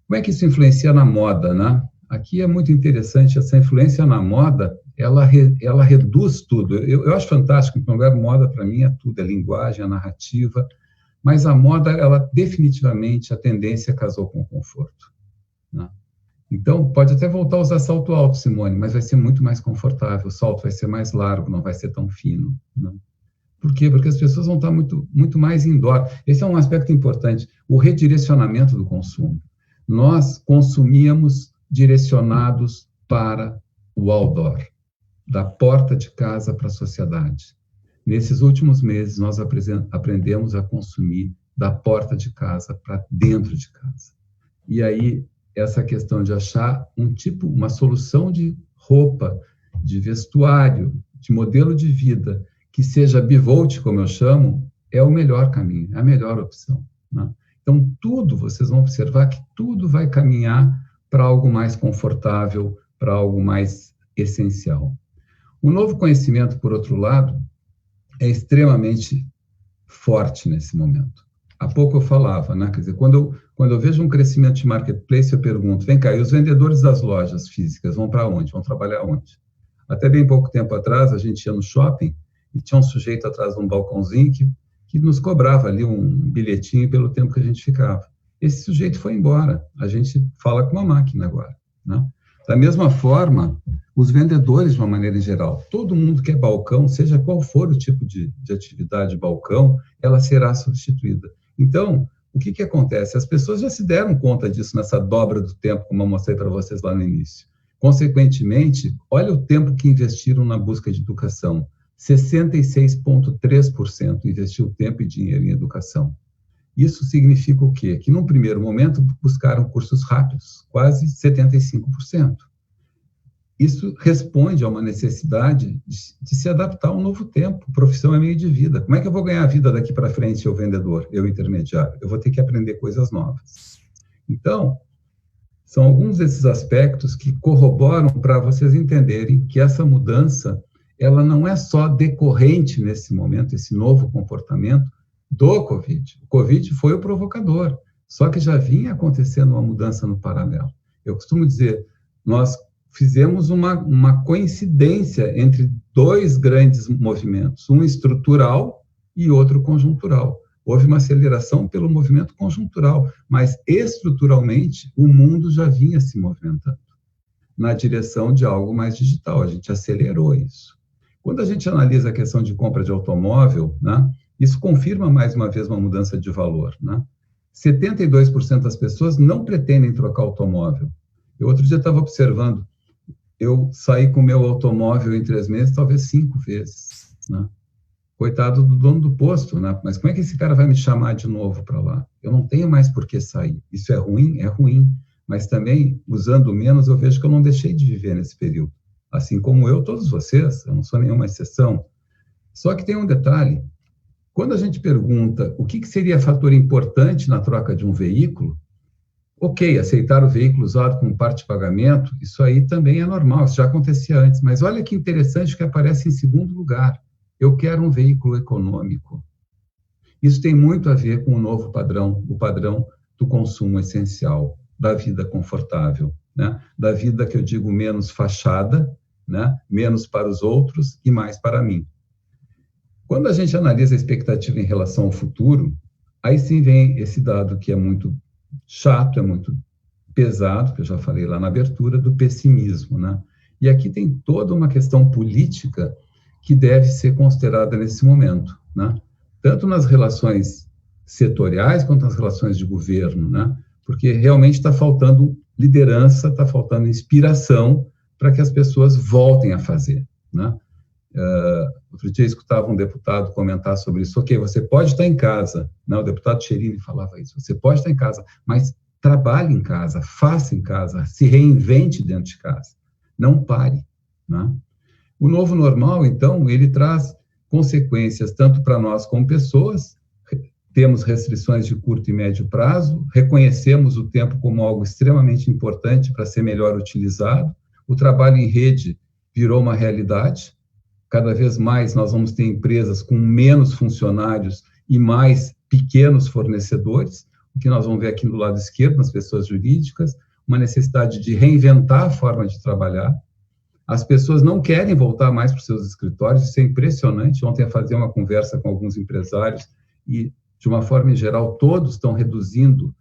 [SPEAKER 11] Como é que isso influencia na moda, né? Aqui é muito interessante, essa influência na moda, ela reduz tudo. Eu acho fantástico, em primeiro lugar, moda para mim é tudo, é linguagem, é narrativa, mas a moda, ela definitivamente, a tendência casou com o conforto, né? Então, pode até voltar a usar salto alto, Simone, mas vai ser muito mais confortável, o salto vai ser mais largo, não vai ser tão fino, né? Por quê? Porque as pessoas vão estar muito mais indoor. Esse é um aspecto importante, o redirecionamento do consumo. Nós consumíamos direcionados para o outdoor, da porta de casa para a sociedade. Nesses últimos meses, nós aprendemos a consumir da porta de casa para dentro de casa. E aí essa questão de achar uma solução de roupa, de vestuário, de modelo de vida, que seja bivolt, como eu chamo, é o melhor caminho, é a melhor opção, né? Então, vocês vão observar que tudo vai caminhar para algo mais confortável, para algo mais essencial. O novo conhecimento, por outro lado, é extremamente forte nesse momento. Há pouco eu falava, né? Quer dizer, quando eu vejo um crescimento de marketplace, eu pergunto, vem cá, e os vendedores das lojas físicas vão para onde? Vão trabalhar onde? Até bem pouco tempo atrás, a gente ia no shopping e tinha um sujeito atrás de um balcãozinho que nos cobrava ali um bilhetinho pelo tempo que a gente ficava. Esse sujeito foi embora. A gente fala com uma máquina agora, né? Da mesma forma, os vendedores, de uma maneira em geral, todo mundo que é balcão, seja qual for o tipo de atividade balcão, ela será substituída. Então, o que acontece? As pessoas já se deram conta disso nessa dobra do tempo, como eu mostrei para vocês lá no início. Consequentemente, olha o tempo que investiram na busca de educação. 66,3% investiu tempo e dinheiro em educação. Isso significa o quê? Que, num primeiro momento, buscaram cursos rápidos, quase 75%. Isso responde a uma necessidade de se adaptar ao novo tempo. Profissão é meio de vida. Como é que eu vou ganhar a vida daqui para frente, eu vendedor, eu intermediário? Eu vou ter que aprender coisas novas. Então, são alguns desses aspectos que corroboram para vocês entenderem que essa mudança, ela não é só decorrente nesse momento, esse novo comportamento do Covid. O Covid foi o provocador, só que já vinha acontecendo uma mudança no paralelo. Eu costumo dizer, nós fizemos uma coincidência entre dois grandes movimentos, um estrutural e outro conjuntural. Houve uma aceleração pelo movimento conjuntural, mas estruturalmente o mundo já vinha se movimentando na direção de algo mais digital. A gente acelerou isso. Quando a gente analisa a questão de compra de automóvel, né, isso confirma mais uma vez uma mudança de valor, né? 72% das pessoas não pretendem trocar automóvel. Eu outro dia estava observando, eu saí com o meu automóvel em 3 meses, talvez 5 vezes, né? Coitado do dono do posto, né? Mas como é que esse cara vai me chamar de novo para lá? Eu não tenho mais por que sair. Isso é ruim? É ruim. Mas também, usando menos, eu vejo que eu não deixei de viver nesse período. Assim como eu, todos vocês, eu não sou nenhuma exceção. Só que tem um detalhe. Quando a gente pergunta o que seria fator importante na troca de um veículo, ok, aceitar o veículo usado como parte de pagamento, isso aí também é normal, isso já acontecia antes. Mas olha que interessante que aparece em segundo lugar. Eu quero um veículo econômico. Isso tem muito a ver com o novo padrão, o padrão do consumo essencial, da vida confortável, né? Da vida que eu digo menos fachada, né? Menos para os outros e mais para mim. Quando a gente analisa a expectativa em relação ao futuro, aí sim vem esse dado que é muito chato, é muito pesado, que eu já falei lá na abertura, do pessimismo, né? E aqui tem toda uma questão política que deve ser considerada nesse momento, né? Tanto nas relações setoriais quanto nas relações de governo, né? Porque realmente está faltando liderança, está faltando inspiração para que as pessoas voltem a fazer, né? Outro dia eu escutava um deputado comentar sobre isso. Ok, você pode estar em casa, né? O deputado Cherini falava isso. Você pode estar em casa, mas trabalhe em casa, faça em casa, se reinvente dentro de casa. Não pare, né? O novo normal, então, ele traz consequências tanto para nós como pessoas. Temos restrições de curto e médio prazo, reconhecemos o tempo como algo extremamente importante para ser melhor utilizado. O trabalho em rede virou uma realidade. Cada vez mais nós vamos ter empresas com menos funcionários e mais pequenos fornecedores, o que nós vamos ver aqui do lado esquerdo, nas pessoas jurídicas, uma necessidade de reinventar a forma de trabalhar. As pessoas não querem voltar mais para os seus escritórios, isso é impressionante. Ontem eu fazia uma conversa com alguns empresários e, de uma forma em geral, todos estão reduzindo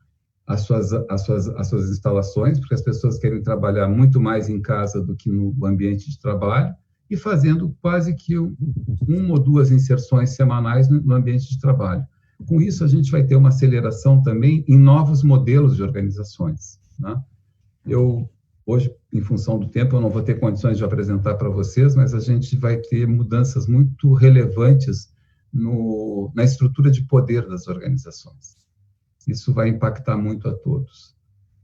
[SPEAKER 11] as suas instalações, porque as pessoas querem trabalhar muito mais em casa do que no ambiente de trabalho, e fazendo quase que 1 ou 2 inserções semanais no ambiente de trabalho. Com isso, a gente vai ter uma aceleração também em novos modelos de organizações, né? Hoje, em função do tempo, eu não vou ter condições de apresentar para vocês, mas a gente vai ter mudanças muito relevantes na estrutura de poder das organizações. Isso vai impactar muito a todos.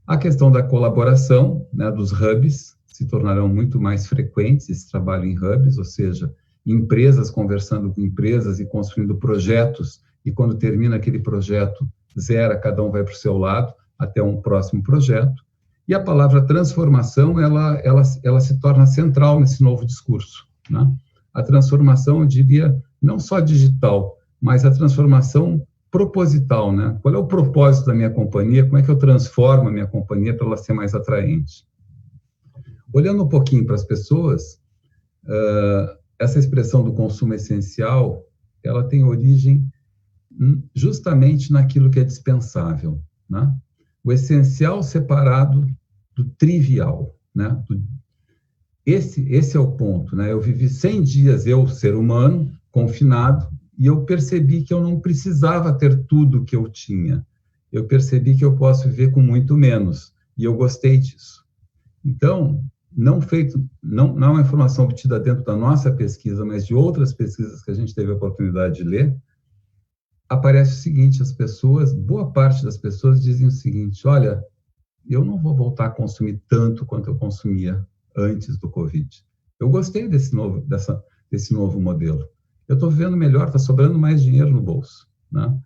[SPEAKER 11] A questão da colaboração, né, dos hubs, se tornarão muito mais frequentes esse trabalho em hubs, ou seja, empresas conversando com empresas e construindo projetos, e quando termina aquele projeto, zera, cada um vai para o seu lado, até um próximo projeto. E a palavra transformação, ela se torna central nesse novo discurso, né? A transformação, eu diria, não só digital, mas a transformação proposital, né? Qual é o propósito da minha companhia? Como é que eu transformo a minha companhia para ela ser mais atraente? Olhando um pouquinho para as pessoas, essa expressão do consumo essencial, ela tem origem justamente naquilo que é dispensável, né? O essencial separado do trivial, né? Esse é o ponto, né? Eu vivi 100 dias, eu, ser humano, confinado, e eu percebi que eu não precisava ter tudo que eu tinha. Eu percebi que eu posso viver com muito menos, e eu gostei disso. Então, não é uma informação obtida dentro da nossa pesquisa, mas de outras pesquisas que a gente teve a oportunidade de ler, aparece o seguinte: as pessoas, boa parte das pessoas dizem o seguinte: olha, eu não vou voltar a consumir tanto quanto eu consumia antes do Covid. Eu gostei desse novo modelo. Eu estou vivendo melhor, está sobrando mais dinheiro no bolso, né?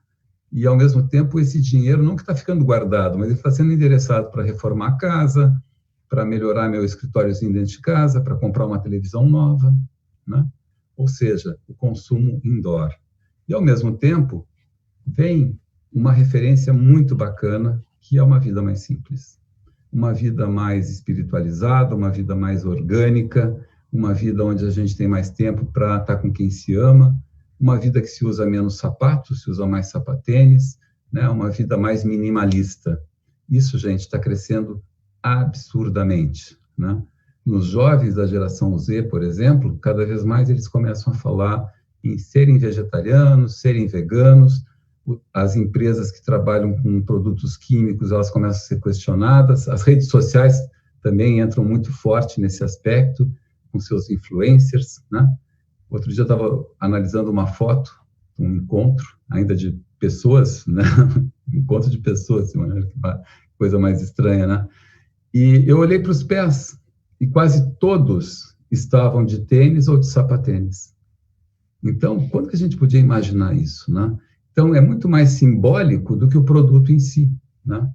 [SPEAKER 11] E, ao mesmo tempo, esse dinheiro não que está ficando guardado, mas ele está sendo endereçado para reformar a casa, para melhorar meu escritóriozinho dentro de casa, para comprar uma televisão nova, né? Ou seja, o consumo indoor. E, ao mesmo tempo, vem uma referência muito bacana, que é uma vida mais simples. Uma vida mais espiritualizada, uma vida mais orgânica, uma vida onde a gente tem mais tempo para estar com quem se ama, uma vida que se usa menos sapatos, se usa mais sapatênis, né? Uma vida mais minimalista. Isso, gente, está crescendo absurdamente, né? Nos jovens da geração Z, por exemplo, cada vez mais eles começam a falar em serem vegetarianos, serem veganos. As empresas que trabalham com produtos químicos, elas começam a ser questionadas. As redes sociais também entram muito forte nesse aspecto, com seus influencers, né? Outro dia eu estava analisando uma foto, um encontro, ainda de pessoas, né? Encontro de pessoas, que coisa mais estranha, né? E eu olhei para os pés, e quase todos estavam de tênis ou de sapatênis. Então, quando que a gente podia imaginar isso, né? Então, é muito mais simbólico do que o produto em si, né?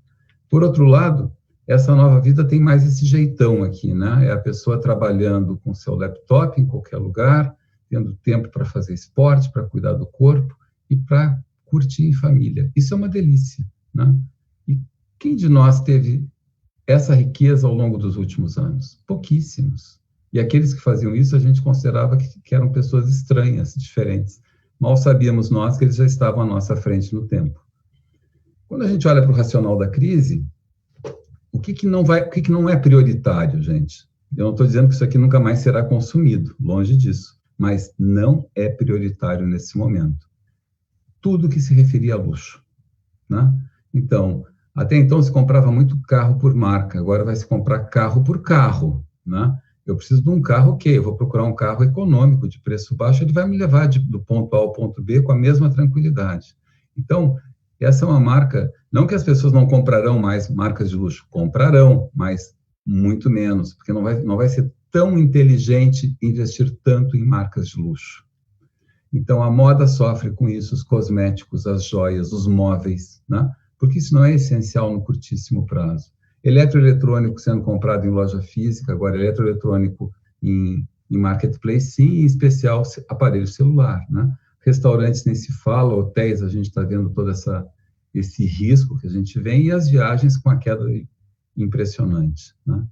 [SPEAKER 11] Por outro lado, essa nova vida tem mais esse jeitão aqui, né? É a pessoa trabalhando com seu laptop em qualquer lugar, tendo tempo para fazer esporte, para cuidar do corpo e para curtir em família. Isso é uma delícia, né? E quem de nós teve essa riqueza ao longo dos últimos anos? Pouquíssimos. E aqueles que faziam isso, a gente considerava que eram pessoas estranhas, diferentes. Mal sabíamos nós que eles já estavam à nossa frente no tempo. Quando a gente olha para o racional da crise, o que não é prioritário, gente? Eu não estou dizendo que isso aqui nunca mais será consumido, longe disso, mas não é prioritário nesse momento. Tudo que se referia a luxo, né? Então, até então se comprava muito carro por marca, agora vai se comprar carro por carro, né? Eu preciso de um carro, ok, eu vou procurar um carro econômico, de preço baixo, ele vai me levar do ponto A ao ponto B com a mesma tranquilidade. Então, essa é uma marca, não que as pessoas não comprarão mais marcas de luxo, comprarão, mas muito menos, porque não vai ser tão inteligente investir tanto em marcas de luxo. Então, a moda sofre com isso, os cosméticos, as joias, os móveis, né? Porque isso não é essencial no curtíssimo prazo. Eletroeletrônico sendo comprado em loja física, agora eletroeletrônico em marketplace, sim, em especial aparelho celular, né? Restaurantes nem se fala, hotéis, a gente está vendo todo esse risco que a gente vê, e as viagens com a queda impressionante, né?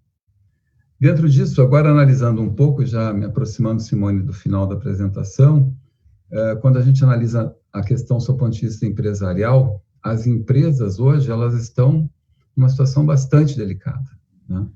[SPEAKER 11] Dentro disso, agora analisando um pouco, já me aproximando, Simone, do final da apresentação, quando a gente analisa a questão do ponto de vista empresarial, as empresas hoje, elas estão numa situação bastante delicada, né?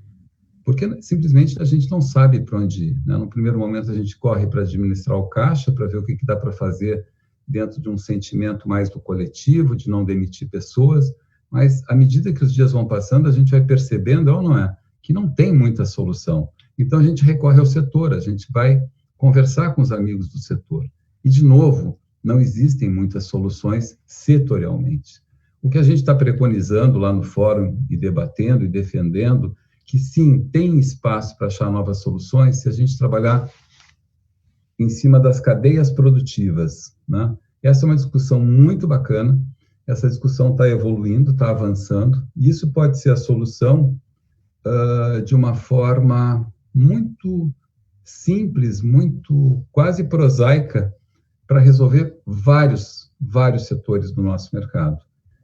[SPEAKER 11] Porque simplesmente a gente não sabe para onde ir, né? No primeiro momento a gente corre para administrar o caixa, para ver o que dá para fazer dentro de um sentimento mais do coletivo, de não demitir pessoas, mas à medida que os dias vão passando, a gente vai percebendo, ou não é, que não tem muita solução. Então a gente recorre ao setor, a gente vai conversar com os amigos do setor. E, de novo, não existem muitas soluções setorialmente. O que a gente está preconizando lá no fórum e debatendo e defendendo, que sim, tem espaço para achar novas soluções se a gente trabalhar em cima das cadeias produtivas, né? Essa é uma discussão muito bacana, essa discussão está evoluindo, está avançando, e isso pode ser a solução de uma forma muito simples, muito quase prosaica, para resolver vários setores do nosso mercado.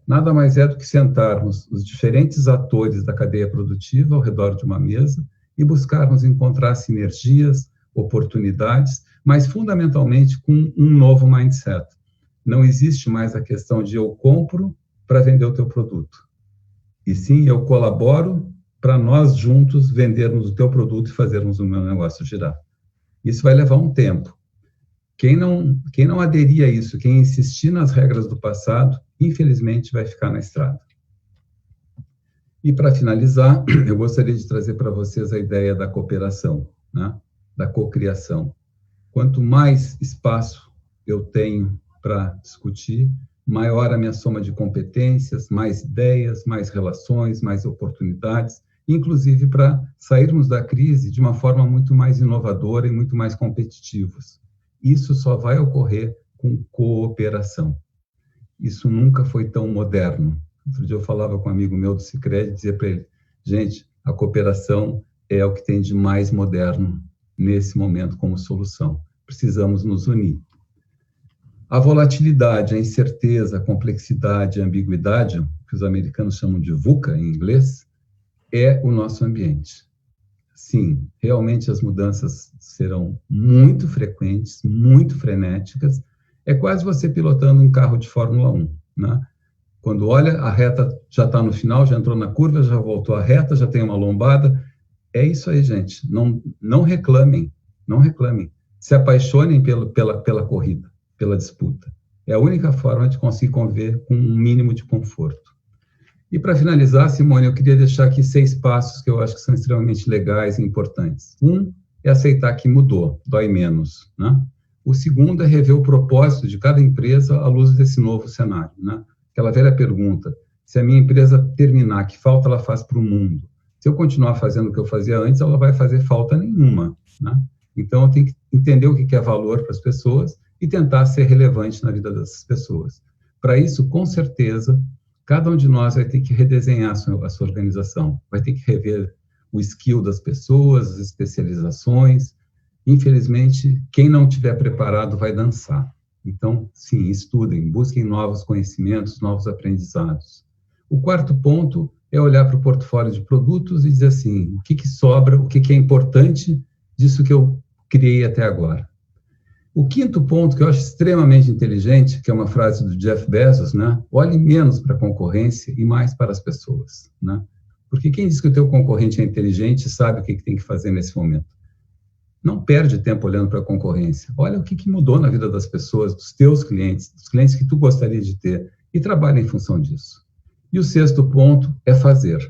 [SPEAKER 11] Nada mais é do que sentarmos os diferentes atores da cadeia produtiva ao redor de uma mesa e buscarmos encontrar sinergias, oportunidades, mas fundamentalmente com um novo mindset. Não existe mais a questão de eu compro para vender o teu produto. E sim, eu colaboro para nós juntos vendermos o teu produto e fazermos o meu negócio girar. Isso vai levar um tempo. Quem não aderir a isso, quem insistir nas regras do passado, infelizmente vai ficar na estrada. E para finalizar, eu gostaria de trazer para vocês a ideia da cooperação, né? Da cocriação. Quanto mais espaço eu tenho para discutir, maior a minha soma de competências, mais ideias, mais relações, mais oportunidades, inclusive para sairmos da crise de uma forma muito mais inovadora e muito mais competitivos. Isso só vai ocorrer com cooperação. Isso nunca foi tão moderno. Outro dia eu falava com um amigo meu do Sicredi e dizia para ele, gente, a cooperação é o que tem de mais moderno nesse momento como solução. Precisamos nos unir. A volatilidade, a incerteza, a complexidade, a ambiguidade, que os americanos chamam de VUCA em inglês, é o nosso ambiente. Sim, realmente as mudanças serão muito frequentes, muito frenéticas. É quase você pilotando um carro de Fórmula 1, né? Quando olha, a reta já está no final, já entrou na curva, já voltou à reta, já tem uma lombada. É isso aí, gente. Não reclamem, não reclamem. Se apaixonem pela corrida, pela disputa. É a única forma de conseguir conviver com um mínimo de conforto. E para finalizar, Simone, eu queria deixar aqui 6 passos que eu acho que são extremamente legais e importantes. Um é aceitar que mudou, dói menos, né? O segundo é rever o propósito de cada empresa à luz desse novo cenário, né? Aquela velha pergunta, se a minha empresa terminar, que falta ela faz para o mundo? Se eu continuar fazendo o que eu fazia antes, ela vai fazer falta nenhuma, né? Então, eu tenho que entender o que é valor para as pessoas e tentar ser relevante na vida dessas pessoas. Para isso, com certeza, cada um de nós vai ter que redesenhar a sua organização, vai ter que rever o skill das pessoas, as especializações. Infelizmente, quem não estiver preparado vai dançar. Então, sim, estudem, busquem novos conhecimentos, novos aprendizados. O quarto ponto é olhar para o portfólio de produtos e dizer assim, o que sobra, o que é importante disso que eu criei até agora. O quinto ponto, que eu acho extremamente inteligente, que é uma frase do Jeff Bezos, né? Olhe menos para a concorrência e mais para as pessoas, né? Porque quem diz que o teu concorrente é inteligente sabe o que tem que fazer nesse momento. Não perde tempo olhando para a concorrência. Olha o que mudou na vida das pessoas, dos teus clientes, dos clientes que tu gostaria de ter, e trabalha em função disso. E o sexto ponto é fazer.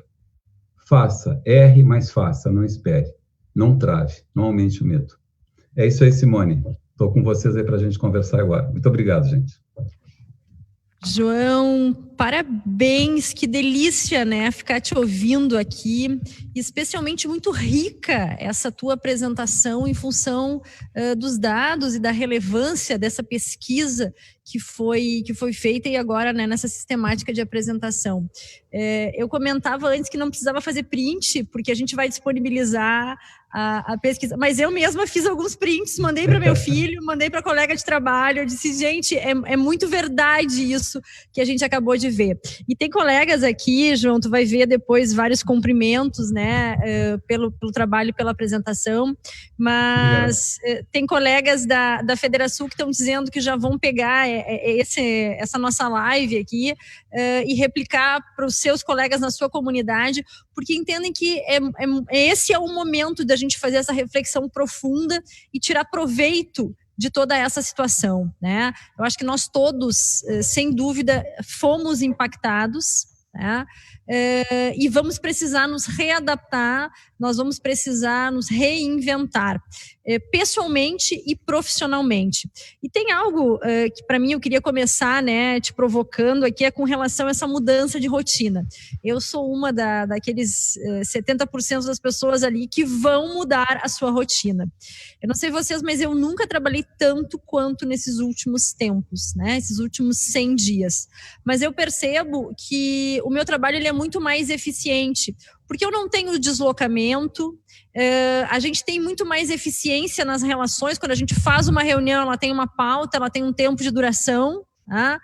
[SPEAKER 11] Faça, erre, mas faça, não espere. Não trave, não aumente o medo. É isso aí, Simone. Estou com vocês aí para a gente conversar agora. Muito obrigado, gente.
[SPEAKER 10] João, parabéns, que delícia, né, ficar te ouvindo aqui, especialmente muito rica essa tua apresentação em função dos dados e da relevância dessa pesquisa que foi feita e agora, né, nessa sistemática de apresentação. Eu comentava antes que não precisava fazer print, porque a gente vai disponibilizar a pesquisa, mas eu mesma fiz alguns prints, mandei para meu filho, mandei para colega de trabalho, eu disse, gente, é muito verdade isso que a gente acabou de ver. E tem colegas aqui, João, tu vai ver depois vários cumprimentos, né, pelo trabalho, pela apresentação, mas tem colegas da Federação que estão dizendo que já vão pegar essa nossa live aqui e replicar para os seus colegas na sua comunidade, porque entendem que esse é o momento da gente fazer essa reflexão profunda e tirar proveito de toda essa situação, né? Eu acho que nós todos, sem dúvida, fomos impactados, né? e vamos precisar nos readaptar, nós vamos precisar nos reinventar, pessoalmente e profissionalmente. E tem algo que para mim eu queria começar, né, te provocando aqui, é com relação a essa mudança de rotina. Eu sou uma daqueles 70% das pessoas ali que vão mudar a sua rotina. Eu não sei vocês, mas eu nunca trabalhei tanto quanto nesses últimos tempos, né, esses últimos 100 dias. Mas eu percebo que o meu trabalho ele é muito mais eficiente, porque eu não tenho deslocamento, a gente tem muito mais eficiência nas relações. Quando a gente faz uma reunião, ela tem uma pauta, ela tem um tempo de duração. Tá?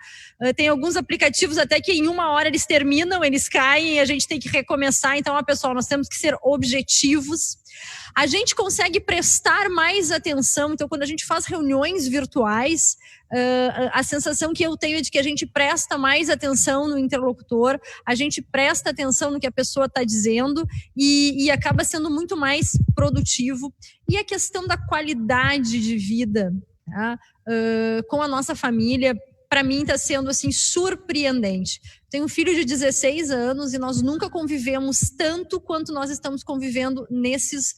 [SPEAKER 10] Tem alguns aplicativos até que em 1 hora eles terminam, eles caem e a gente tem que recomeçar. Então, pessoal, nós temos que ser objetivos. A gente consegue prestar mais atenção. Então, quando a gente faz reuniões virtuais, a sensação que eu tenho é de que a gente presta mais atenção no interlocutor, a gente presta atenção no que a pessoa está dizendo e acaba sendo muito mais produtivo. E a questão da qualidade de vida, tá? Com a nossa família, para mim está sendo assim surpreendente. Tenho um filho de 16 anos e nós nunca convivemos tanto quanto nós estamos convivendo nesses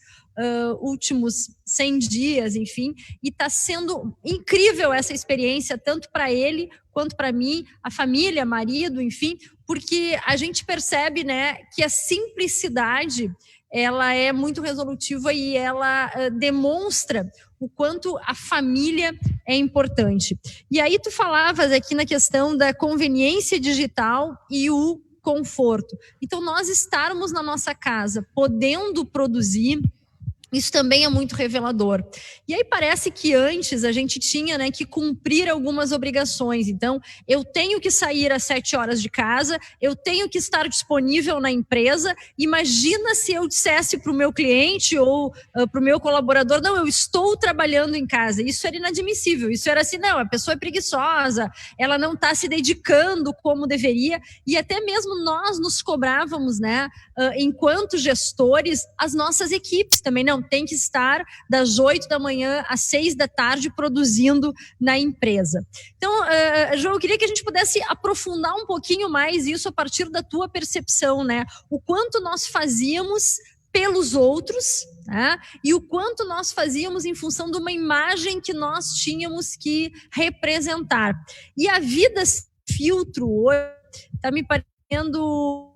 [SPEAKER 10] últimos 100 dias, enfim, e está sendo incrível essa experiência, tanto para ele quanto para mim, a família, marido, enfim, porque a gente percebe, né, que a simplicidade ela é muito resolutiva e ela demonstra o quanto a família é importante. E aí tu falavas aqui na questão da conveniência digital e o conforto. Então, nós estarmos na nossa casa, podendo produzir, isso também é muito revelador. E aí parece que antes a gente tinha, né, que cumprir algumas obrigações. Então, eu tenho que sair às 7 horas de casa, eu tenho que estar disponível na empresa. Imagina se eu dissesse para o meu cliente ou para o meu colaborador, não, eu estou trabalhando em casa. Isso era inadmissível. Isso era assim, não, a pessoa é preguiçosa, ela não está se dedicando como deveria. E até mesmo nós nos cobrávamos, né, enquanto gestores, as nossas equipes também, não, tem que estar das 8 da manhã às 6 da tarde produzindo na empresa. Então, João, eu queria que a gente pudesse aprofundar um pouquinho mais isso a partir da tua percepção, né? O quanto nós fazíamos pelos outros, né? E o quanto nós fazíamos em função de uma imagem que nós tínhamos que representar. E a vida sem filtro hoje está me parecendo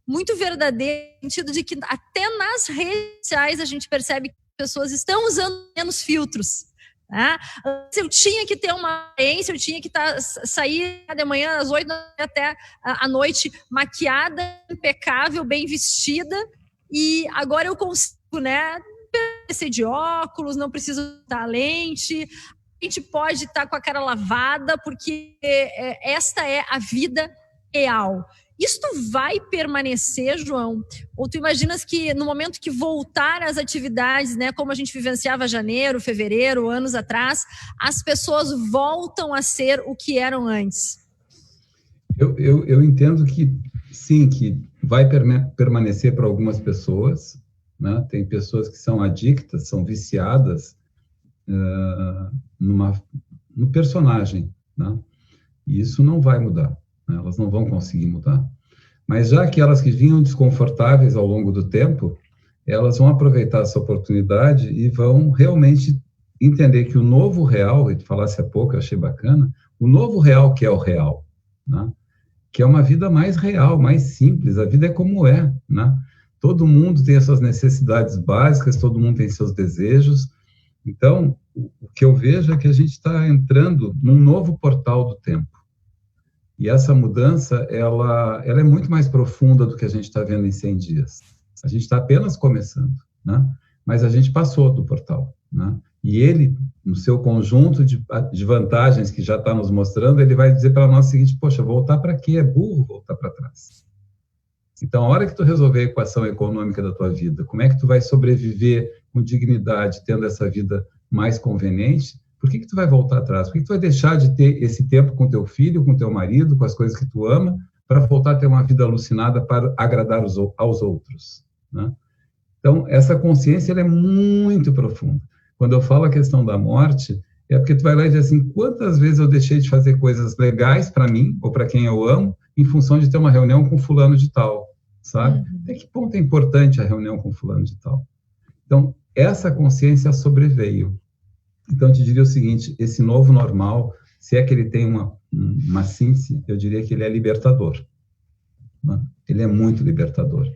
[SPEAKER 10] muito verdadeiro, no sentido de que até nas redes sociais a gente percebe que as pessoas estão usando menos filtros. Tá? Eu tinha que ter uma aparência, eu tinha que sair de manhã às 8 da manhã até a noite maquiada, impecável, bem vestida, e agora eu consigo, né, ser de óculos, não preciso usar lente, a gente pode estar com a cara lavada, porque esta é a vida real. Isto vai permanecer, João? Ou tu imaginas que no momento que voltar às atividades, né, como a gente vivenciava janeiro, fevereiro, anos atrás, as pessoas voltam a ser o que eram antes?
[SPEAKER 11] Eu entendo que sim, que vai permanecer para algumas pessoas, né? Tem pessoas que são adictas, são viciadas no personagem, né? E isso não vai mudar. Elas não vão conseguir mudar. Mas já aquelas que vinham desconfortáveis ao longo do tempo, elas vão aproveitar essa oportunidade e vão realmente entender que o novo real, e tu falasse há pouco, eu achei bacana, o novo real que é o real, né? Que é uma vida mais real, mais simples, a vida é como é, né? Todo mundo tem as suas necessidades básicas, todo mundo tem seus desejos. Então, o que eu vejo é que a gente está entrando num novo portal do tempo. E essa mudança, ela é muito mais profunda do que a gente está vendo em 100 dias. A gente está apenas começando, né? Mas a gente passou do portal, né? E ele, no seu conjunto de vantagens que já está nos mostrando, ele vai dizer para nós o seguinte, poxa, voltar para quê? É burro voltar para trás. Então, a hora que tu resolver a equação econômica da tua vida, como é que tu vai sobreviver com dignidade, tendo essa vida mais conveniente, por que tu vai voltar atrás? Por que tu vai deixar de ter esse tempo com teu filho, com teu marido, com as coisas que tu ama, para voltar a ter uma vida alucinada para agradar aos outros, né? Então, essa consciência ela é muito profunda. Quando eu falo a questão da morte, É porque tu vai lá e diz assim, quantas vezes eu deixei de fazer coisas legais para mim, ou para quem eu amo, em função de ter uma reunião com fulano de tal, sabe? Até que ponto é importante a reunião com fulano de tal? Então, essa consciência sobreveio. Então, eu te diria o seguinte, esse novo normal, se é que ele tem uma síntese, eu diria que ele é libertador. Né? Ele é muito libertador.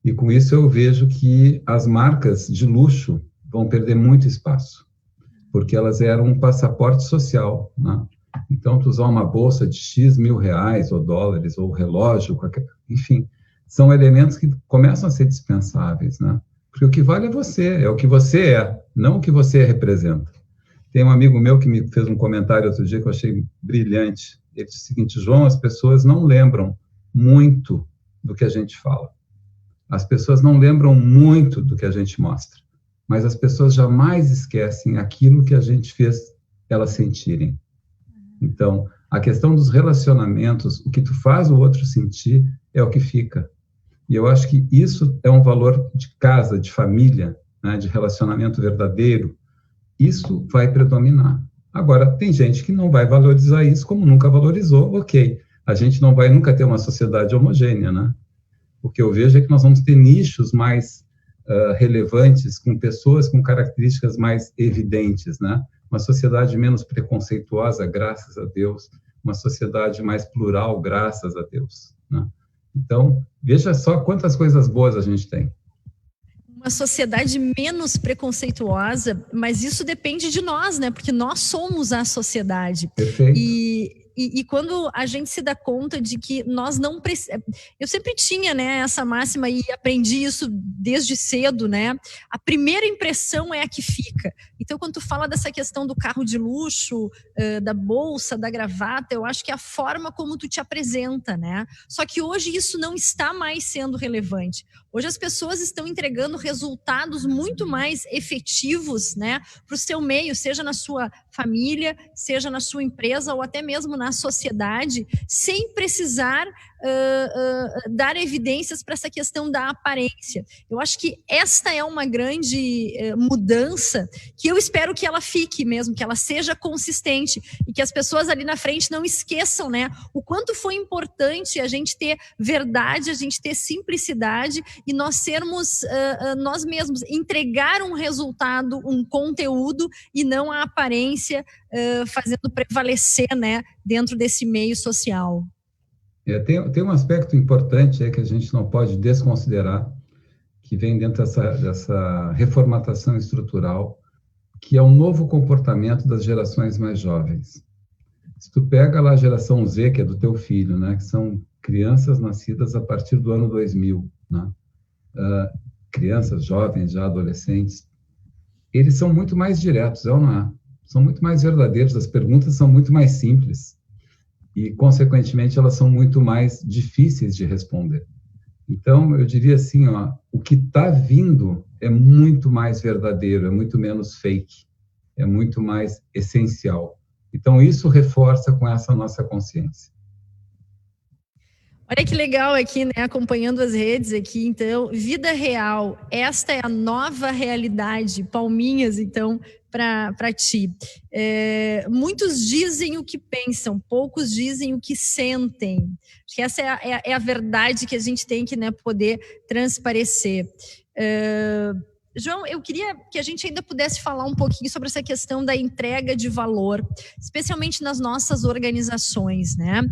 [SPEAKER 11] E com isso eu vejo que as marcas de luxo vão perder muito espaço, porque elas eram um passaporte social, né? Então, tu usar uma bolsa de X mil reais, ou dólares, ou relógio, enfim, são elementos que começam a ser dispensáveis, né? Porque o que vale é o que você é, não o que você representa. Tem um amigo meu que me fez um comentário outro dia que eu achei brilhante. Ele disse o seguinte, João, as pessoas não lembram muito do que a gente fala. As pessoas não lembram muito do que a gente mostra. Mas as pessoas jamais esquecem aquilo que a gente fez elas sentirem. Então, a questão dos relacionamentos, o que tu faz o outro sentir é o que fica. E eu acho que isso é um valor de casa, de família, né, de relacionamento verdadeiro. Isso vai predominar. Agora, tem gente que não vai valorizar isso como nunca valorizou, ok. A gente não vai nunca ter uma sociedade homogênea, né? O que eu vejo é que nós vamos ter nichos mais relevantes, com pessoas com características mais evidentes, né? Uma sociedade menos preconceituosa, graças a Deus. Uma sociedade mais plural, graças a Deus, né? Então, veja só quantas coisas boas a gente tem.
[SPEAKER 10] Uma sociedade menos preconceituosa, mas isso depende de nós, né? Porque nós somos a sociedade.
[SPEAKER 11] Perfeito.
[SPEAKER 10] E quando a gente se dá conta de que nós não precisamos... Eu sempre tinha, né, essa máxima e aprendi isso desde cedo, né? A primeira impressão é a que fica. Então, quando tu fala dessa questão do carro de luxo, da bolsa, da gravata, eu acho que é a forma como tu te apresenta, né? Só que hoje isso não está mais sendo relevante. Hoje as pessoas estão entregando resultados muito mais efetivos, né, para o seu meio, seja na sua família, seja na sua empresa ou até mesmo na sociedade, sem precisar dar evidências para essa questão da aparência. Eu acho que esta é uma grande mudança que eu espero que ela fique mesmo, que ela seja consistente e que as pessoas ali na frente não esqueçam, né, o quanto foi importante a gente ter verdade, a gente ter simplicidade e nós sermos nós mesmos, entregar um resultado, um conteúdo e não a aparência fazendo prevalecer, né, dentro desse meio social.
[SPEAKER 11] Tem um aspecto importante que a gente não pode desconsiderar, que vem dentro dessa reformatação estrutural, que é um novo comportamento das gerações mais jovens. Se tu pega lá a geração Z, que é do teu filho, né, que são crianças nascidas a partir do ano 2000, né, crianças, jovens, já adolescentes, eles são muito mais diretos, não é? São muito mais verdadeiros, as perguntas são muito mais simples. E, consequentemente, elas são muito mais difíceis de responder. Então, eu diria assim, ó, o que está vindo é muito mais verdadeiro, é muito menos fake, é muito mais essencial. Então, isso reforça com essa nossa consciência.
[SPEAKER 10] Olha que legal aqui, né, acompanhando as redes aqui, então, vida real, esta é a nova realidade, palminhas, então, para ti. Muitos dizem o que pensam, poucos dizem o que sentem. Acho que essa é a verdade que a gente tem que, né, poder transparecer. João, eu queria que a gente ainda pudesse falar um pouquinho sobre essa questão da entrega de valor, especialmente nas nossas organizações, né?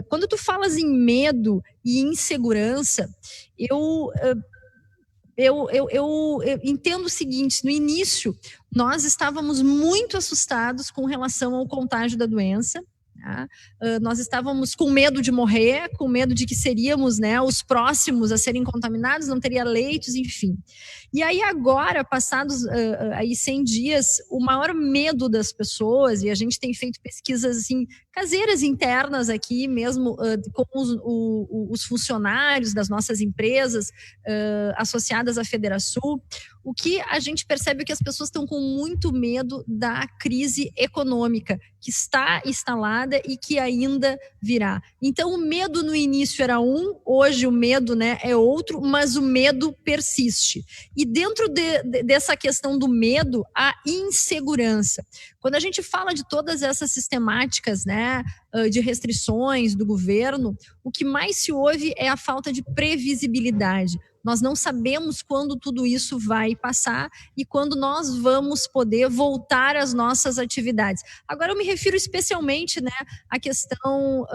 [SPEAKER 10] Quando tu falas em medo e insegurança, eu entendo o seguinte: no início, nós estávamos muito assustados com relação ao contágio da doença. Tá? Nós estávamos com medo de morrer, com medo de que seríamos, né, os próximos a serem contaminados, não teria leitos, enfim. E aí agora, passados aí 100 dias, o maior medo das pessoas, e a gente tem feito pesquisas assim, caseiras internas aqui mesmo, com os funcionários das nossas empresas associadas à Federação, o que a gente percebe é que as pessoas estão com muito medo da crise econômica que está instalada passada e que ainda virá. Então, o medo no início era um, hoje o medo, né, é outro, mas o medo persiste. E dentro dessa questão do medo, a insegurança. Quando a gente fala de todas essas sistemáticas, né, de restrições do governo, o que mais se ouve é a falta de previsibilidade. Nós não sabemos quando tudo isso vai passar e quando nós vamos poder voltar às nossas atividades. Agora, eu me refiro especialmente, né, à questão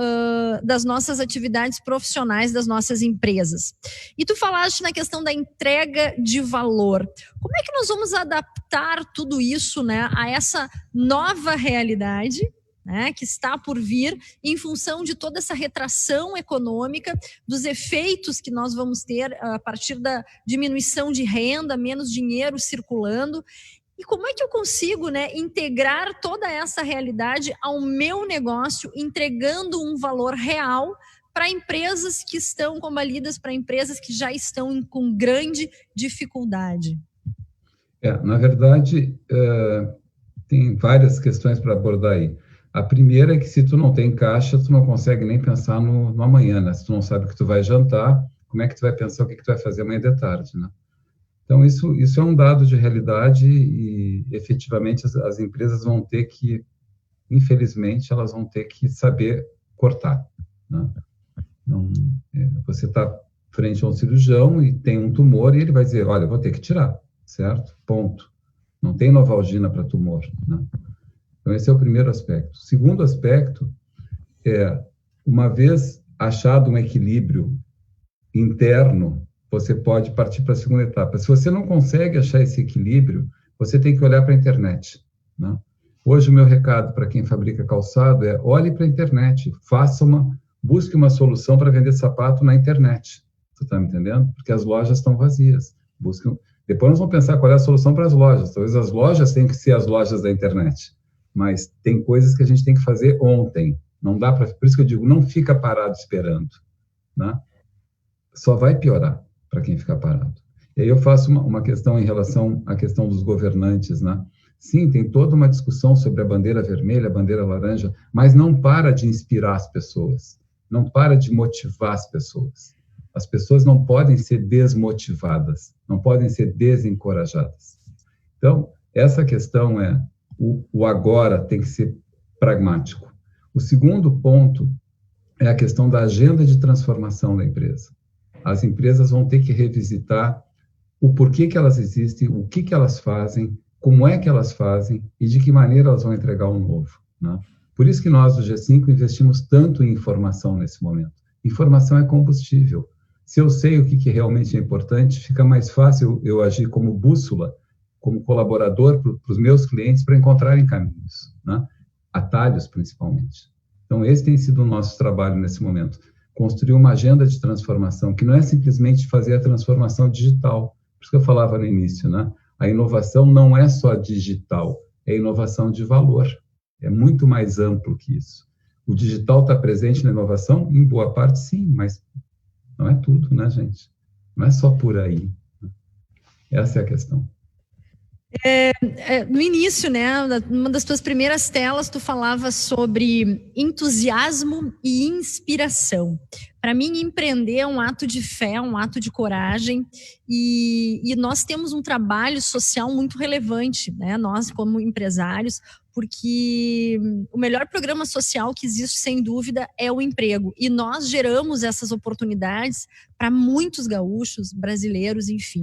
[SPEAKER 10] das nossas atividades profissionais, das nossas empresas. E tu falaste na questão da entrega de valor. Como é que nós vamos adaptar tudo isso, né, a essa nova realidade, né, que está por vir em função de toda essa retração econômica, dos efeitos que nós vamos ter a partir da diminuição de renda, menos dinheiro circulando? E como é que eu consigo, né, integrar toda essa realidade ao meu negócio, entregando um valor real para empresas que estão combalidas, para empresas que já estão com grande dificuldade?
[SPEAKER 11] Na verdade, tem várias questões para abordar aí. A primeira é que se tu não tem caixa, tu não consegue nem pensar no amanhã, né? Se tu não sabe o que tu vai jantar, como é que tu vai pensar o que tu vai fazer amanhã de tarde, né? Então, isso é um dado de realidade e, efetivamente, as empresas vão ter que, infelizmente, elas vão ter que saber cortar, né? Então, você está frente a um cirurgião e tem um tumor e ele vai dizer, olha, eu vou ter que tirar, certo? Ponto. Não tem Novalgina para tumor, né? Então, esse é o primeiro aspecto. O segundo aspecto é, uma vez achado um equilíbrio interno, você pode partir para a segunda etapa. Se você não consegue achar esse equilíbrio, você tem que olhar para a internet, né? Hoje, o meu recado para quem fabrica calçado é, olhe para a internet, busque uma solução para vender sapato na internet. Tu está me entendendo? Porque as lojas estão vazias. Depois nós vamos pensar qual é a solução para as lojas. Talvez as lojas tenham que ser as lojas da internet. Mas tem coisas que a gente tem que fazer ontem. Não dá para... Por isso que eu digo, não fica parado esperando, né? Só vai piorar para quem ficar parado. E aí eu faço uma questão em relação à questão dos governantes, né? Sim, tem toda uma discussão sobre a bandeira vermelha, a bandeira laranja, mas não para de inspirar as pessoas. Não para de motivar as pessoas. As pessoas não podem ser desmotivadas, não podem ser desencorajadas. Então, essa questão o agora tem que ser pragmático. O segundo ponto é a questão da agenda de transformação da empresa. As empresas vão ter que revisitar o porquê que elas existem, o que elas fazem, como é que elas fazem e de que maneira elas vão entregar o novo, né? Por isso que nós, do G5, investimos tanto em informação nesse momento. Informação é combustível. Se eu sei o que realmente é importante, fica mais fácil eu agir como bússola, como colaborador para os meus clientes para encontrarem caminhos, né? Atalhos, principalmente. Então, esse tem sido o nosso trabalho nesse momento. Construir uma agenda de transformação, que não é simplesmente fazer a transformação digital. Por isso que eu falava no início, né? A inovação não é só digital, é inovação de valor. É muito mais amplo que isso. O digital está presente na inovação? Em boa parte, sim, mas não é tudo, né, gente? Não é só por aí. Essa é a questão.
[SPEAKER 10] No início, né, uma das tuas primeiras telas, tu falava sobre entusiasmo e inspiração. Para mim, empreender é um ato de fé, um ato de coragem, e nós temos um trabalho social muito relevante, né, nós como empresários, porque o melhor programa social que existe, sem dúvida, é o emprego. E nós geramos essas oportunidades para muitos gaúchos, brasileiros, enfim.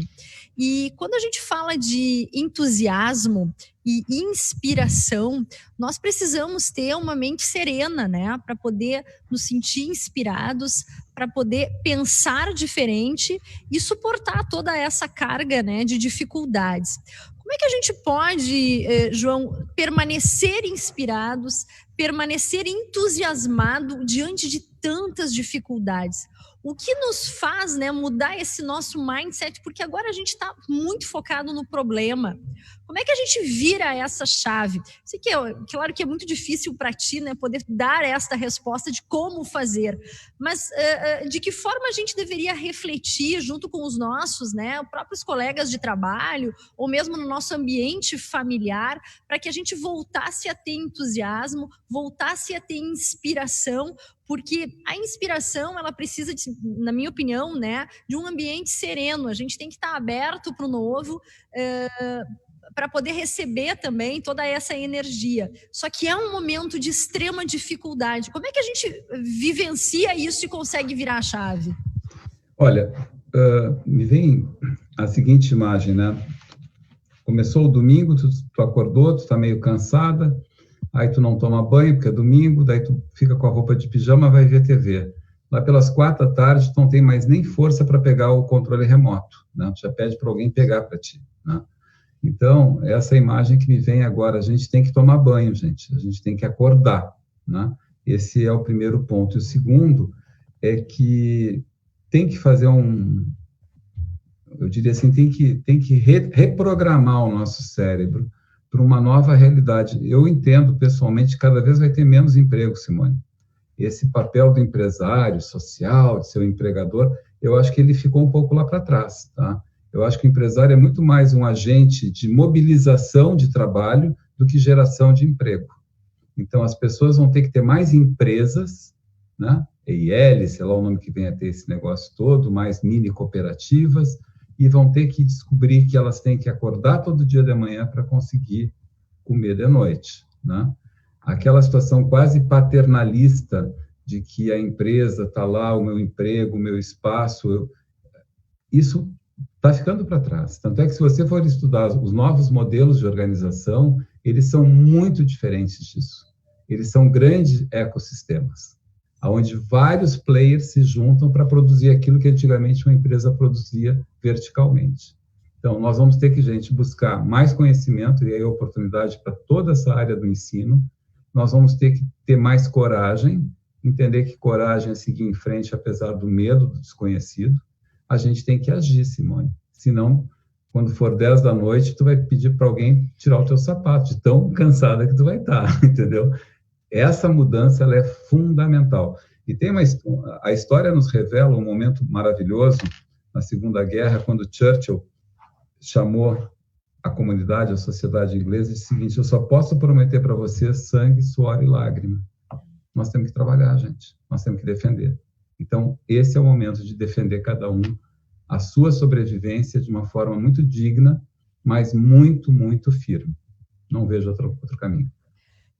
[SPEAKER 10] E quando a gente fala de entusiasmo e inspiração, nós precisamos ter uma mente serena, né, para poder nos sentir inspirados, para poder pensar diferente e suportar toda essa carga, né, de dificuldades. Como é que a gente pode, João, permanecer inspirados, permanecer entusiasmado diante de tantas dificuldades. O que nos faz, né, mudar esse nosso mindset? Porque agora a gente está muito focado no problema. Como é que a gente vira essa chave? Sei que claro que é muito difícil para ti, né, poder dar esta resposta de como fazer, mas de que forma a gente deveria refletir junto com os nossos, né, próprios colegas de trabalho, ou mesmo no nosso ambiente familiar, para que a gente voltasse a ter entusiasmo, voltasse a ter inspiração, porque a inspiração, ela precisa, na minha opinião, né, de um ambiente sereno. A gente tem que estar aberto para o novo, para poder receber também toda essa energia. Só que é um momento de extrema dificuldade. Como é que a gente vivencia isso e consegue virar a chave?
[SPEAKER 11] Olha, me vem a seguinte imagem, né? Começou o domingo, tu acordou, tu está meio cansada, aí tu não toma banho porque é domingo, daí tu fica com a roupa de pijama, vai ver TV. Lá pelas 4 da tarde, tu não tem mais nem força para pegar o controle remoto, né? Tu já pede para alguém pegar para ti, né? Então, essa imagem que me vem agora, a gente tem que tomar banho, gente, a gente tem que acordar, né? Esse é o primeiro ponto. E o segundo é que tem que fazer eu diria assim, tem que reprogramar o nosso cérebro para uma nova realidade. Eu entendo, pessoalmente, que cada vez vai ter menos emprego, Simone. Esse papel do empresário social, de ser o empregador, eu acho que ele ficou um pouco lá para trás, tá? Eu acho que o empresário é muito mais um agente de mobilização de trabalho do que geração de emprego. Então, as pessoas vão ter que ter mais empresas, né? EIL, sei lá o nome que vem a ter esse negócio todo, mais mini cooperativas, e vão ter que descobrir que elas têm que acordar todo dia de manhã para conseguir comer de noite, né? Aquela situação quase paternalista de que a empresa está lá, o meu emprego, o meu espaço, isso está ficando para trás. Tanto é que se você for estudar os novos modelos de organização, eles são muito diferentes disso. Eles são grandes ecossistemas, onde vários players se juntam para produzir aquilo que antigamente uma empresa produzia verticalmente. Então, nós vamos ter que, gente, buscar mais conhecimento, e aí oportunidade para toda essa área do ensino. Nós vamos ter que ter mais coragem, entender que coragem é seguir em frente, apesar do medo, do desconhecido. A gente tem que agir, Simone. Senão, quando for 10 da noite, tu vai pedir para alguém tirar o teu sapato, de tão cansada que tu vai estar, entendeu? Essa mudança, ela é fundamental. E tem a história nos revela um momento maravilhoso na Segunda Guerra, quando Churchill chamou a comunidade, a sociedade inglesa, e disse o seguinte: eu só posso prometer para vocês sangue, suor e lágrima. Nós temos que trabalhar, gente. Nós temos que defender. Então, esse é o momento de defender cada um a sua sobrevivência de uma forma muito digna, mas muito, muito firme. Não vejo outro caminho.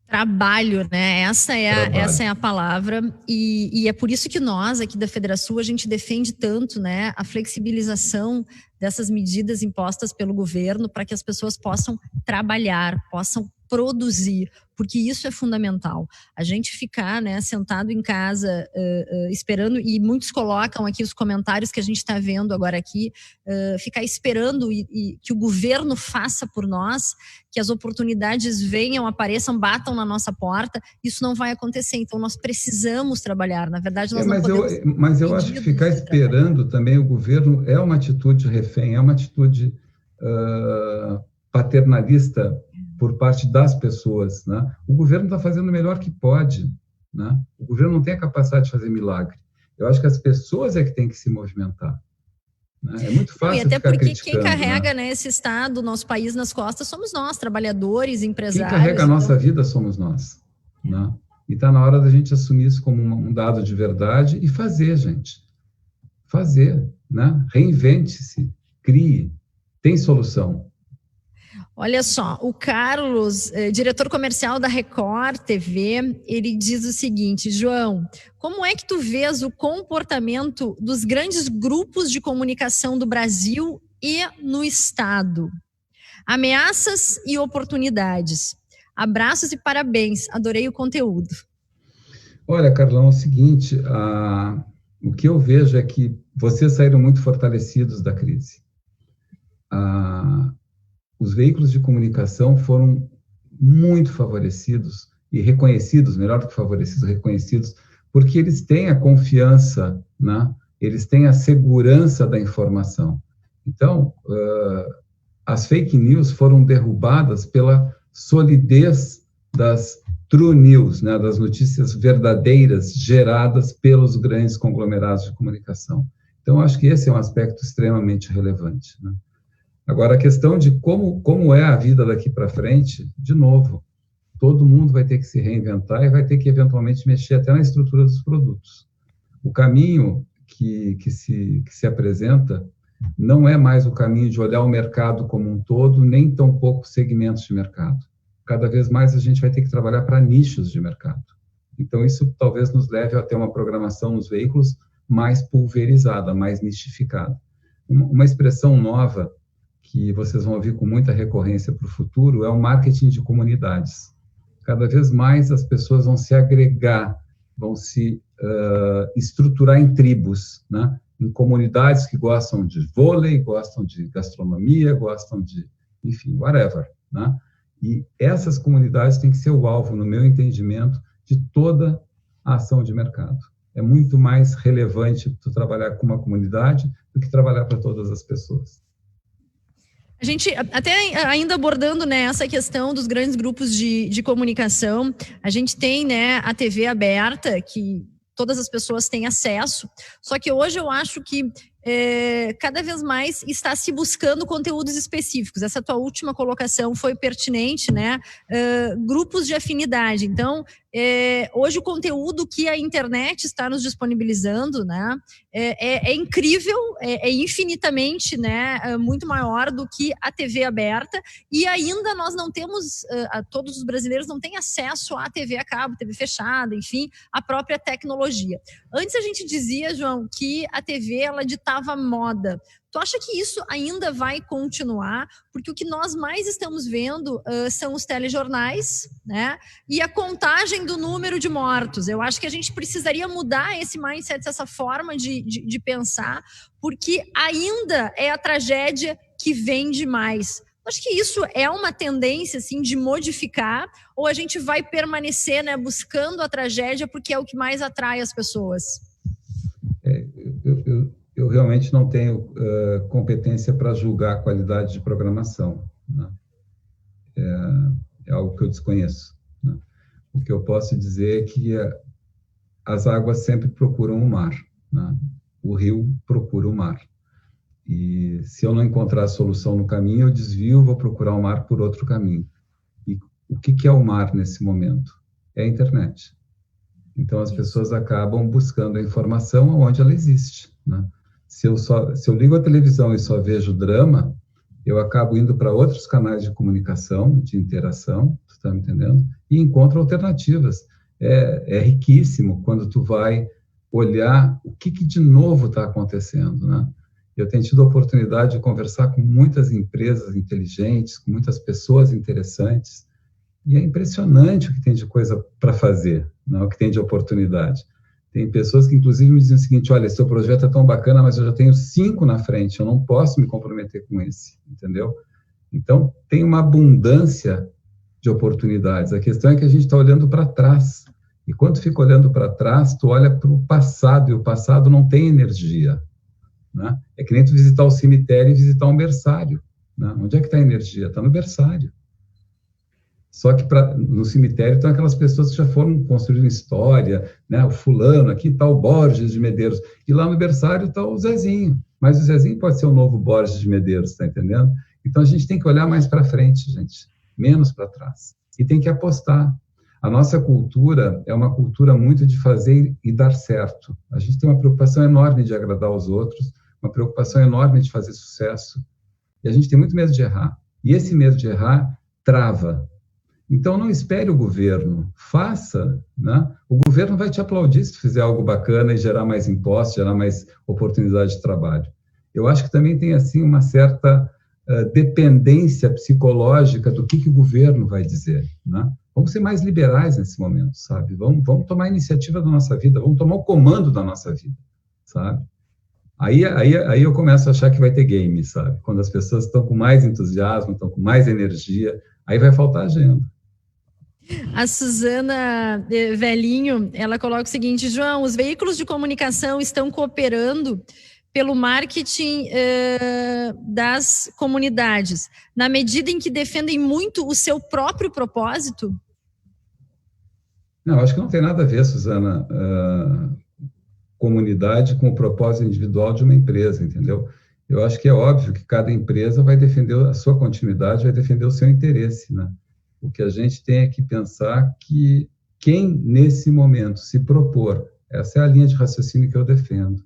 [SPEAKER 10] Trabalho, né? Essa é a palavra, e é por isso que nós, aqui da Federação, a gente defende tanto, né, a flexibilização dessas medidas impostas pelo governo para que as pessoas possam trabalhar, possam produzir, porque isso é fundamental. A gente ficar, né, sentado em casa esperando, e muitos colocam aqui os comentários que a gente está vendo agora aqui, ficar esperando e que o governo faça por nós, que as oportunidades venham, apareçam, batam na nossa porta, isso não vai acontecer. Então nós precisamos trabalhar. Na verdade, nós não podemos...
[SPEAKER 11] Mas eu acho que ficar esperando também o governo é uma atitude refém, é uma atitude paternalista por parte das pessoas, né? O governo está fazendo o melhor que pode, né? O governo não tem a capacidade de fazer milagre. Eu acho que as pessoas é que têm que se movimentar, né? É muito fácil ficar criticando. E até porque
[SPEAKER 10] quem carrega, né, esse Estado, nosso país nas costas, somos nós, trabalhadores, empresários.
[SPEAKER 11] Quem carrega a nossa vida somos nós, né? E está na hora da gente assumir isso como um dado de verdade e fazer, gente. Fazer, né? Reinvente-se, crie, tem solução.
[SPEAKER 10] Olha só, o Carlos, diretor comercial da Record TV, ele diz o seguinte: João, como é que tu vês o comportamento dos grandes grupos de comunicação do Brasil e no Estado? Ameaças e oportunidades. Abraços e parabéns, adorei o conteúdo.
[SPEAKER 11] Olha, Carlão, é o seguinte, o que eu vejo é que vocês saíram muito fortalecidos da crise. Os veículos de comunicação foram muito favorecidos e reconhecidos, melhor do que favorecidos, reconhecidos porque eles têm a confiança, né? Eles têm a segurança da informação. Então, as fake news foram derrubadas pela solidez das true news, né? Das notícias verdadeiras geradas pelos grandes conglomerados de comunicação. Então, acho que esse é um aspecto extremamente relevante, né? Agora, a questão de como é a vida daqui para frente, de novo, todo mundo vai ter que se reinventar e vai ter que, eventualmente, mexer até na estrutura dos produtos. O caminho que se apresenta não é mais o caminho de olhar o mercado como um todo, nem tampouco segmentos de mercado. Cada vez mais a gente vai ter que trabalhar para nichos de mercado. Então, isso talvez nos leve a ter uma programação nos veículos mais pulverizada, mais nichificada. Uma expressão nova que vocês vão ouvir com muita recorrência para o futuro é o marketing de comunidades. Cada vez mais as pessoas vão se agregar, vão se estruturar em tribos, né? Em comunidades que gostam de vôlei, gostam de gastronomia, gostam de, enfim, whatever, né? E essas comunidades têm que ser o alvo, no meu entendimento, de toda a ação de mercado. É muito mais relevante tu trabalhar com uma comunidade do que trabalhar para todas as pessoas.
[SPEAKER 10] A gente, até ainda abordando, né, essa questão dos grandes grupos de comunicação, a gente tem, né, a TV aberta, que todas as pessoas têm acesso, só que hoje eu acho que cada vez mais está se buscando conteúdos específicos. Essa tua última colocação foi pertinente, né? Grupos de afinidade. Então, hoje o conteúdo que a internet está nos disponibilizando, né, é incrível, é infinitamente, né, muito maior do que a TV aberta, e ainda nós não temos, todos os brasileiros não têm acesso à TV a cabo, TV fechada, enfim, a própria tecnologia. Antes a gente dizia, João, que a TV, ela ditava moda. Tu acha que isso ainda vai continuar? Porque o que nós mais estamos vendo são os telejornais, né? E a contagem do número de mortos. Eu acho que a gente precisaria mudar esse mindset, essa forma de pensar, porque ainda é a tragédia que vende mais. Acho que isso é uma tendência, assim, de modificar, ou a gente vai permanecer, né, buscando a tragédia porque é o que mais atrai as pessoas?
[SPEAKER 11] Eu realmente não tenho competência para julgar a qualidade de programação, né? É algo que eu desconheço, né? O que eu posso dizer é que as águas sempre procuram o mar, né? O rio procura o mar. E se eu não encontrar a solução no caminho, eu desvio, vou procurar o mar por outro caminho. E o que é o mar nesse momento? É a internet. Então, as pessoas acabam buscando a informação onde ela existe, né? Se eu ligo a televisão e só vejo drama, eu acabo indo para outros canais de comunicação, de interação, tu está me entendendo? E encontro alternativas. É riquíssimo quando tu vai olhar o que de novo está acontecendo, né? Eu tenho tido a oportunidade de conversar com muitas empresas inteligentes, com muitas pessoas interessantes, e é impressionante o que tem de coisa para fazer, né? O que tem de oportunidade. Tem pessoas que, inclusive, me dizem o seguinte: olha, seu projeto é tão bacana, mas eu já tenho 5 na frente, eu não posso me comprometer com esse, entendeu? Então, tem uma abundância de oportunidades. A questão é que a gente está olhando para trás. E quando fica olhando para trás, tu olha para o passado, e o passado não tem energia, né? É que nem tu visitar o cemitério e visitar um berçário, né? Onde é que está a energia? Está no berçário. Só que no cemitério estão aquelas pessoas que já foram construindo história, né? O fulano, aqui está o Borges de Medeiros, e lá no berçário está o Zezinho, mas o Zezinho pode ser o novo Borges de Medeiros, está entendendo? Então a gente tem que olhar mais para frente, gente, menos para trás, e tem que apostar. A nossa cultura é uma cultura muito de fazer e dar certo. A gente tem uma preocupação enorme de agradar os outros, uma preocupação enorme de fazer sucesso, e a gente tem muito medo de errar, e esse medo de errar trava. Então, não espere o governo, faça, né? O governo vai te aplaudir se tu fizer algo bacana e gerar mais impostos, gerar mais oportunidade de trabalho. Eu acho que também tem, assim, uma certa dependência psicológica do que o governo vai dizer, né? Vamos ser mais liberais nesse momento, sabe? Vamos tomar a iniciativa da nossa vida, vamos tomar o comando da nossa vida, sabe? Aí eu começo a achar que vai ter game, sabe? Quando as pessoas estão com mais entusiasmo, estão com mais energia, aí vai faltar agenda.
[SPEAKER 10] A Suzana Velhinho, ela coloca o seguinte: João, os veículos de comunicação estão cooperando pelo marketing das comunidades, na medida em que defendem muito o seu próprio propósito?
[SPEAKER 11] Não, acho que não tem nada a ver, Suzana, comunidade com o propósito individual de uma empresa, entendeu? Eu acho que é óbvio que cada empresa vai defender a sua continuidade, vai defender o seu interesse, né? O que a gente tem é que pensar que quem, nesse momento, se propor, essa é a linha de raciocínio que eu defendo,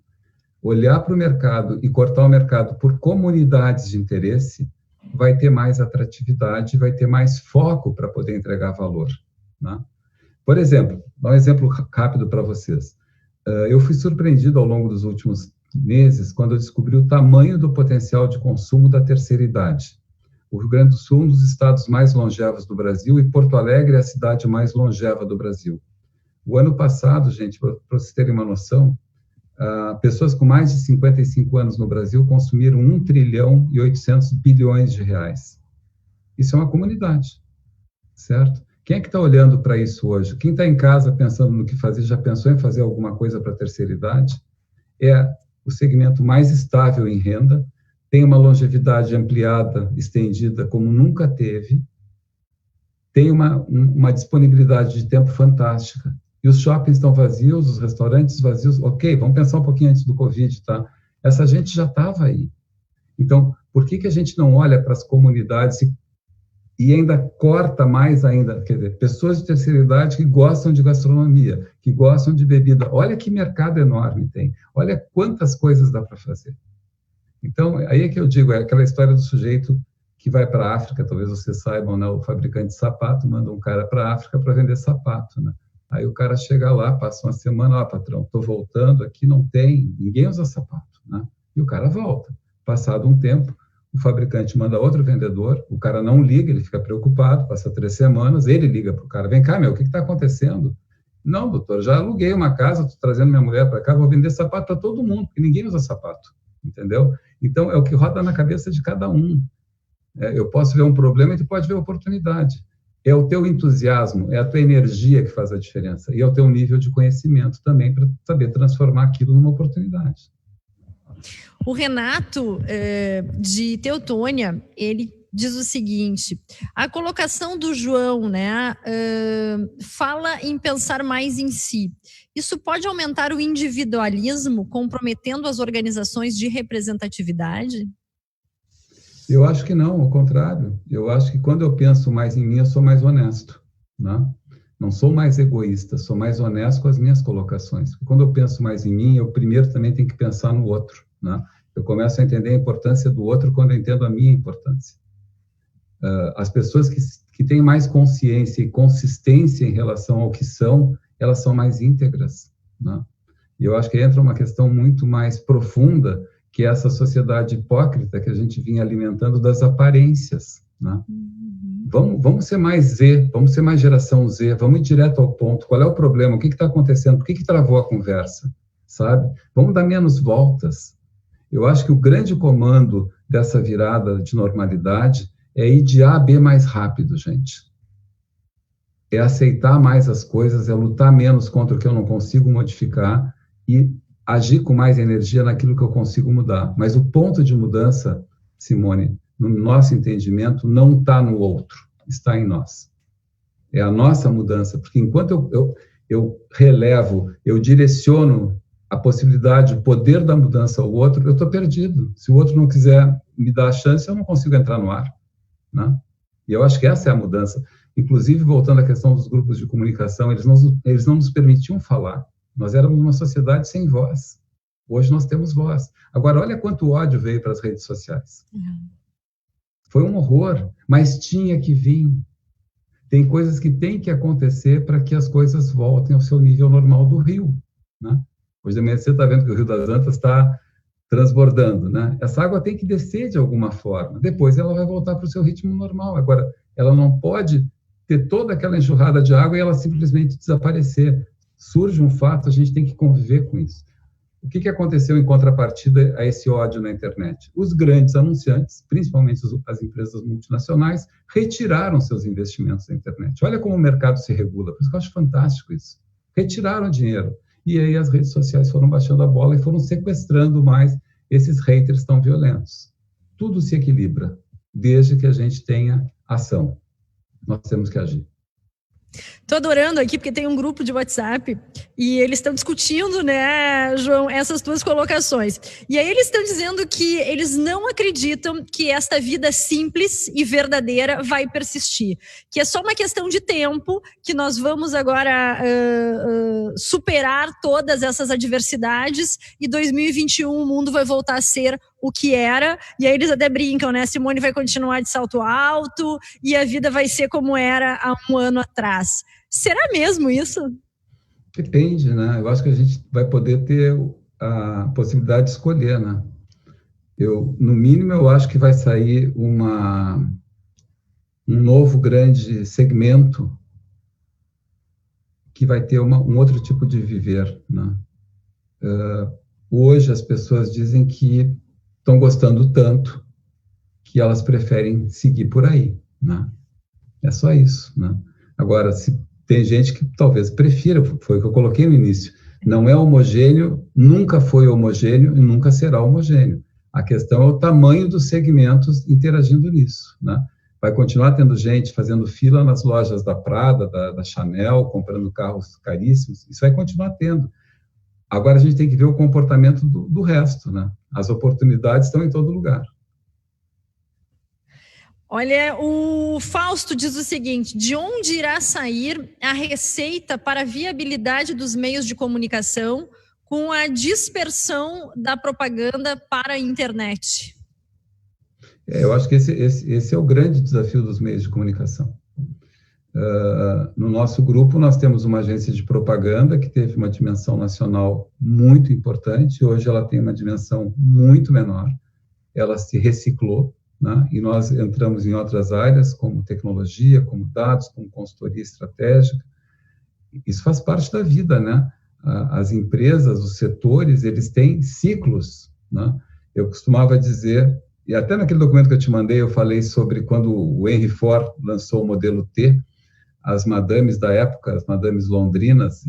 [SPEAKER 11] olhar para o mercado e cortar o mercado por comunidades de interesse, vai ter mais atratividade, vai ter mais foco para poder entregar valor, né? Por exemplo, vou dar um exemplo rápido para vocês. Eu fui surpreendido ao longo dos últimos meses quando eu descobri o tamanho do potencial de consumo da terceira idade. O Rio Grande do Sul é um dos estados mais longevos do Brasil e Porto Alegre é a cidade mais longeva do Brasil. O ano passado, gente, para vocês terem uma noção, pessoas com mais de 55 anos no Brasil consumiram 1 trilhão e 800 bilhões de reais. Isso é uma comunidade, certo? Quem é que está olhando para isso hoje? Quem está em casa pensando no que fazer, já pensou em fazer alguma coisa para a terceira idade? É o segmento mais estável em renda, tem uma longevidade ampliada, estendida, como nunca teve, tem uma disponibilidade de tempo fantástica. E os shoppings estão vazios, os restaurantes vazios. Ok, vamos pensar um pouquinho antes do Covid, tá? Essa gente já estava aí. Então, por que a gente não olha para as comunidades e ainda corta mais ainda? Quer dizer, pessoas de terceira idade que gostam de gastronomia, que gostam de bebida. Olha que mercado enorme tem. Olha quantas coisas dá para fazer. Então, aí é que eu digo, é aquela história do sujeito que vai para a África, talvez vocês saibam, né? O fabricante de sapato manda um cara para a África para vender sapato, né? Aí o cara chega lá, passa uma semana, patrão, estou voltando, aqui não tem, ninguém usa sapato, né? E o cara volta. Passado um tempo, o fabricante manda outro vendedor, o cara não liga, ele fica preocupado, passa 3 semanas, ele liga para o cara, vem cá, meu, o que está acontecendo? Não, doutor, já aluguei uma casa, estou trazendo minha mulher para cá, vou vender sapato para todo mundo, porque ninguém usa sapato, entendeu? Então, é o que roda na cabeça de cada um. Eu posso ver um problema e tu pode ver oportunidade. É o teu entusiasmo, é a tua energia que faz a diferença, e é o teu nível de conhecimento também para saber transformar aquilo numa oportunidade.
[SPEAKER 10] O Renato, de Teutônia, ele diz o seguinte: a colocação do João, né, fala em pensar mais em si. Isso pode aumentar o individualismo, comprometendo as organizações de representatividade?
[SPEAKER 11] Eu acho que não, ao contrário. Eu acho que quando eu penso mais em mim, eu sou mais honesto, né? Não sou mais egoísta, sou mais honesto com as minhas colocações. Quando eu penso mais em mim, eu primeiro também tenho que pensar no outro, né? Eu começo a entender a importância do outro quando eu entendo a minha importância. As pessoas que têm mais consciência e consistência em relação ao que são, elas são mais íntegras, né? E eu acho que entra uma questão muito mais profunda, que é essa sociedade hipócrita que a gente vinha alimentando das aparências, né? Vamos ser mais Z, vamos ser mais geração Z, vamos ir direto ao ponto. Qual é o problema? O que está acontecendo? Por que travou a conversa? Sabe? Vamos dar menos voltas. Eu acho que o grande comando dessa virada de normalidade é ir de A a B mais rápido, gente. É aceitar mais as coisas, é lutar menos contra o que eu não consigo modificar e agir com mais energia naquilo que eu consigo mudar. Mas o ponto de mudança, Simone, no nosso entendimento, não está no outro, está em nós. É a nossa mudança, porque enquanto eu relevo, eu direciono a possibilidade, o poder da mudança ao outro, eu estou perdido. Se o outro não quiser me dar a chance, eu não consigo entrar no ar, né? E eu acho que essa é a mudança. Inclusive, voltando à questão dos grupos de comunicação, eles não nos permitiam falar. Nós éramos uma sociedade sem voz. Hoje nós temos voz. Agora, olha quanto ódio veio para as redes sociais. Foi um horror, mas tinha que vir. Tem coisas que têm que acontecer para que as coisas voltem ao seu nível normal do rio, né? Hoje de manhã você está vendo que o Rio das Antas está transbordando, né? Essa água tem que descer de alguma forma. Depois ela vai voltar para o seu ritmo normal. Agora, ela não pode ter toda aquela enxurrada de água e ela simplesmente desaparecer. Surge um fato, a gente tem que conviver com isso. o que aconteceu em contrapartida a esse ódio na internet? Os grandes anunciantes, principalmente as empresas multinacionais, retiraram seus investimentos na internet. Olha como o mercado se regula, por isso que eu acho fantástico isso. Retiraram dinheiro. E aí as redes sociais foram baixando a bola e foram sequestrando mais esses haters tão violentos. Tudo se equilibra, desde que a gente tenha ação. Nós temos que agir.
[SPEAKER 10] Tô adorando aqui, porque tem um grupo de WhatsApp e eles estão discutindo, né, João, essas tuas colocações. E aí eles estão dizendo que eles não acreditam que esta vida simples e verdadeira vai persistir. Que é só uma questão de tempo, que nós vamos agora superar todas essas adversidades e 2021 o mundo vai voltar a ser o que era. E aí eles até brincam, né? Simone vai continuar de salto alto e a vida vai ser como era há um ano atrás. Será mesmo isso?
[SPEAKER 11] Depende, né? Eu acho que a gente vai poder ter a possibilidade de escolher, né? No mínimo, eu acho que vai sair um novo grande segmento que vai ter um outro tipo de viver, né? Hoje, as pessoas dizem que estão gostando tanto que elas preferem seguir por aí, né? É só isso, né? Agora, se tem gente que talvez prefira, foi o que eu coloquei no início, não é homogêneo, nunca foi homogêneo e nunca será homogêneo. A questão é o tamanho dos segmentos interagindo nisso, né? Vai continuar tendo gente fazendo fila nas lojas da Prada, da Chanel, comprando carros caríssimos, isso vai continuar tendo. Agora a gente tem que ver o comportamento do resto, né? As oportunidades estão em todo lugar.
[SPEAKER 10] Olha, o Fausto diz o seguinte: de onde irá sair a receita para a viabilidade dos meios de comunicação com a dispersão da propaganda para a internet?
[SPEAKER 11] Eu acho que esse é o grande desafio dos meios de comunicação. No nosso grupo, nós temos uma agência de propaganda que teve uma dimensão nacional muito importante, hoje ela tem uma dimensão muito menor, ela se reciclou, né? E nós entramos em outras áreas, como tecnologia, como dados, como consultoria estratégica. Isso faz parte da vida, né? As empresas, os setores, eles têm ciclos, né? Eu costumava dizer, e até naquele documento que eu te mandei, eu falei sobre quando o Henry Ford lançou o modelo T, as madames da época, as madames londrinas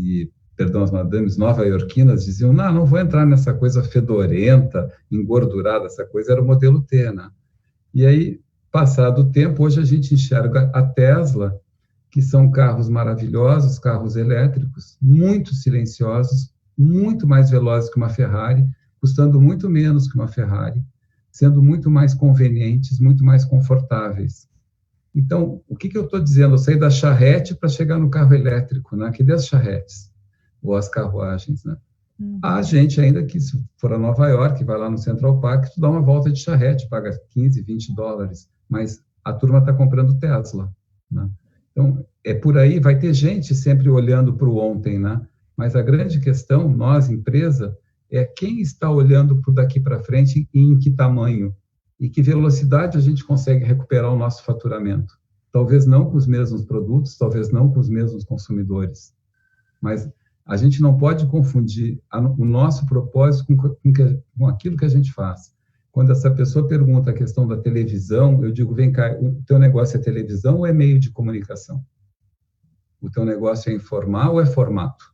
[SPEAKER 11] as madames nova-iorquinas diziam, não vou entrar nessa coisa fedorenta, engordurada, essa coisa era o modelo T, né? E aí, passado o tempo, hoje a gente enxerga a Tesla, que são carros maravilhosos, carros elétricos, muito silenciosos, muito mais velozes que uma Ferrari, custando muito menos que uma Ferrari, sendo muito mais convenientes, muito mais confortáveis. Então, o que eu estou dizendo? Eu saí da charrete para chegar no carro elétrico, né? Cadê as charretes? Ou as carruagens, né? Há gente ainda que, se for a Nova York, vai lá no Central Park, tu dá uma volta de charrete, paga 15, 20 dólares, mas a turma está comprando Tesla, né? Então, é por aí, vai ter gente sempre olhando para o ontem, né? Mas a grande questão, nós, empresa, é quem está olhando para o daqui para frente e em que tamanho, e que velocidade a gente consegue recuperar o nosso faturamento. Talvez não com os mesmos produtos, talvez não com os mesmos consumidores, mas a gente não pode confundir o nosso propósito com aquilo que a gente faz. Quando essa pessoa pergunta a questão da televisão, eu digo, vem cá, o teu negócio é televisão ou é meio de comunicação? O teu negócio é informal ou é formato?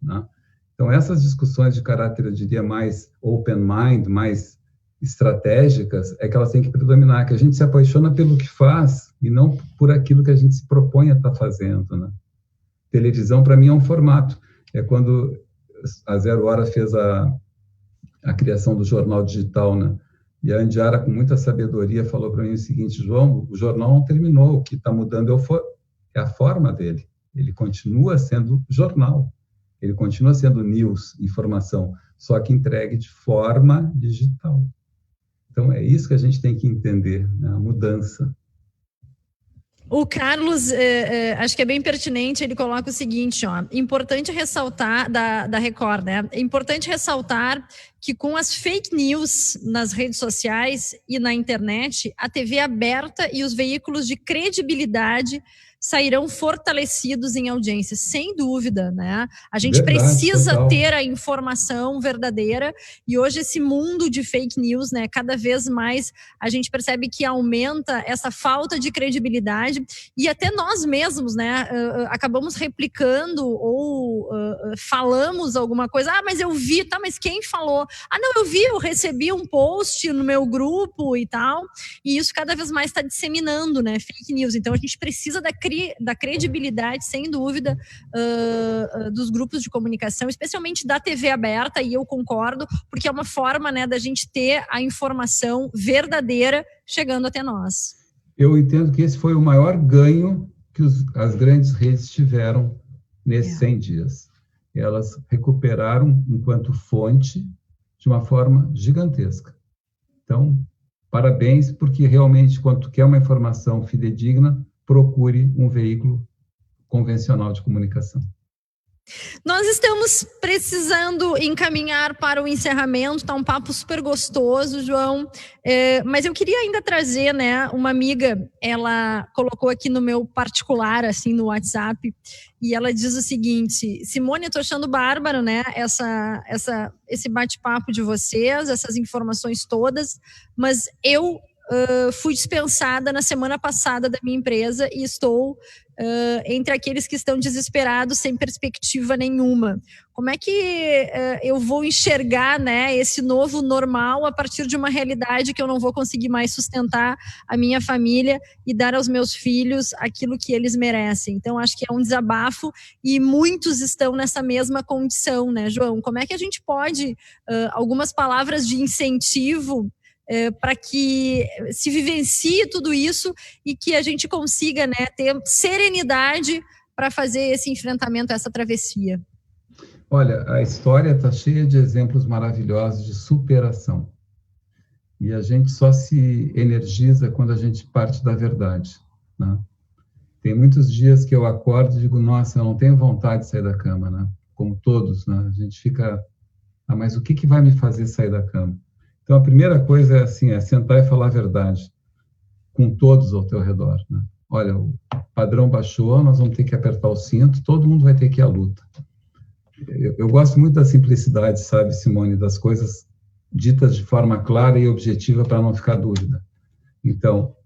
[SPEAKER 11] Né? Então, essas discussões de caráter, eu diria, mais open mind, mais estratégicas, é que elas têm que predominar, que a gente se apaixona pelo que faz e não por aquilo que a gente se propõe a estar fazendo, né? Televisão, para mim, é um formato. É quando a Zero Hora fez a criação do jornal digital, né? E a Andiara, com muita sabedoria, falou para mim o seguinte: João, o jornal não terminou, o que está mudando é a forma dele. Ele continua sendo jornal, ele continua sendo news, informação, só que entregue de forma digital. Então, é isso que a gente tem que entender, né? A mudança.
[SPEAKER 10] O Carlos, acho que é bem pertinente, ele coloca o seguinte, ó, importante ressaltar, da Record, né? É importante ressaltar que com as fake news nas redes sociais e na internet, a TV aberta e os veículos de credibilidade sairão fortalecidos em audiência, sem dúvida, né? A gente precisa ter a informação verdadeira, e hoje esse mundo de fake news, né, cada vez mais a gente percebe que aumenta essa falta de credibilidade, e até nós mesmos, né, acabamos replicando ou falamos alguma coisa, mas eu vi, tá, mas quem falou? Não, eu vi, eu recebi um post no meu grupo e tal, e isso cada vez mais está disseminando, né, fake news. Então a gente precisa da credibilidade, sem dúvida, dos grupos de comunicação, especialmente da TV aberta, e eu concordo, porque é uma forma, né, da gente ter a informação verdadeira chegando até nós.
[SPEAKER 11] Eu entendo que esse foi o maior ganho que as grandes redes tiveram nesses 100 dias. Elas recuperaram enquanto fonte de uma forma gigantesca. Então, parabéns, porque realmente, quando tu quer uma informação fidedigna, procure um veículo convencional de comunicação.
[SPEAKER 10] Nós estamos precisando encaminhar para o encerramento, tá um papo super gostoso, João, mas eu queria ainda trazer, né, uma amiga, ela colocou aqui no meu particular, assim, no WhatsApp, e ela diz o seguinte: Simone, eu tô achando bárbaro, né, esse bate-papo de vocês, essas informações todas, mas eu fui dispensada na semana passada da minha empresa e estou entre aqueles que estão desesperados, sem perspectiva nenhuma. Como é que eu vou enxergar, né, esse novo normal a partir de uma realidade que eu não vou conseguir mais sustentar a minha família e dar aos meus filhos aquilo que eles merecem? Então, acho que é um desabafo e muitos estão nessa mesma condição, né, João? Como é que a gente pode, algumas palavras de incentivo para que se vivencie tudo isso e que a gente consiga, né, ter serenidade para fazer esse enfrentamento, essa travessia?
[SPEAKER 11] Olha, a história está cheia de exemplos maravilhosos de superação. E a gente só se energiza quando a gente parte da verdade, né? Tem muitos dias que eu acordo e digo, nossa, eu não tenho vontade de sair da cama, né? Como todos, né? A gente fica, mas o que vai me fazer sair da cama? Então, a primeira coisa é sentar e falar a verdade com todos ao teu redor, né? Olha, o padrão baixou, nós vamos ter que apertar o cinto, todo mundo vai ter que ir à luta. Eu gosto muito da simplicidade, sabe, Simone, das coisas ditas de forma clara e objetiva para não ficar dúvida. Então,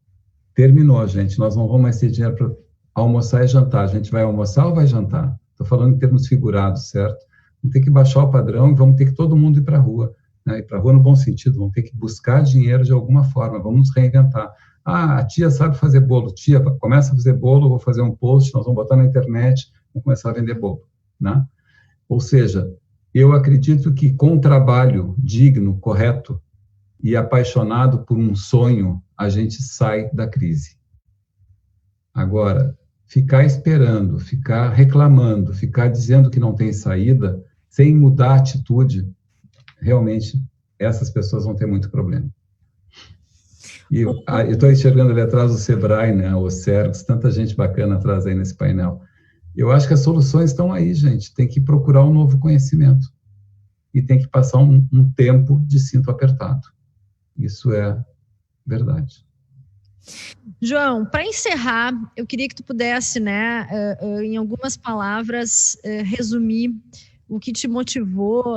[SPEAKER 11] terminou, gente, nós não vamos mais ter dinheiro para almoçar e jantar. A gente vai almoçar ou vai jantar? Estou falando em termos figurados, certo? Vamos ter que baixar o padrão e vamos ter que todo mundo ir para a rua. Ir para a rua no bom sentido, vamos ter que buscar dinheiro de alguma forma, vamos nos reinventar. A tia sabe fazer bolo, tia, começa a fazer bolo, vou fazer um post, nós vamos botar na internet, vamos começar a vender bolo, né? Ou seja, eu acredito que com trabalho digno, correto e apaixonado por um sonho, a gente sai da crise. Agora, ficar esperando, ficar reclamando, ficar dizendo que não tem saída, sem mudar a atitude, realmente, essas pessoas vão ter muito problema. E eu estou enxergando ali atrás o Sebrae, né, o Sergos, tanta gente bacana atrás aí nesse painel. Eu acho que as soluções estão aí, gente. Tem que procurar um novo conhecimento. E tem que passar um tempo de cinto apertado. Isso é verdade.
[SPEAKER 10] João, para encerrar, eu queria que tu pudesse, né, em algumas palavras, resumir o que te motivou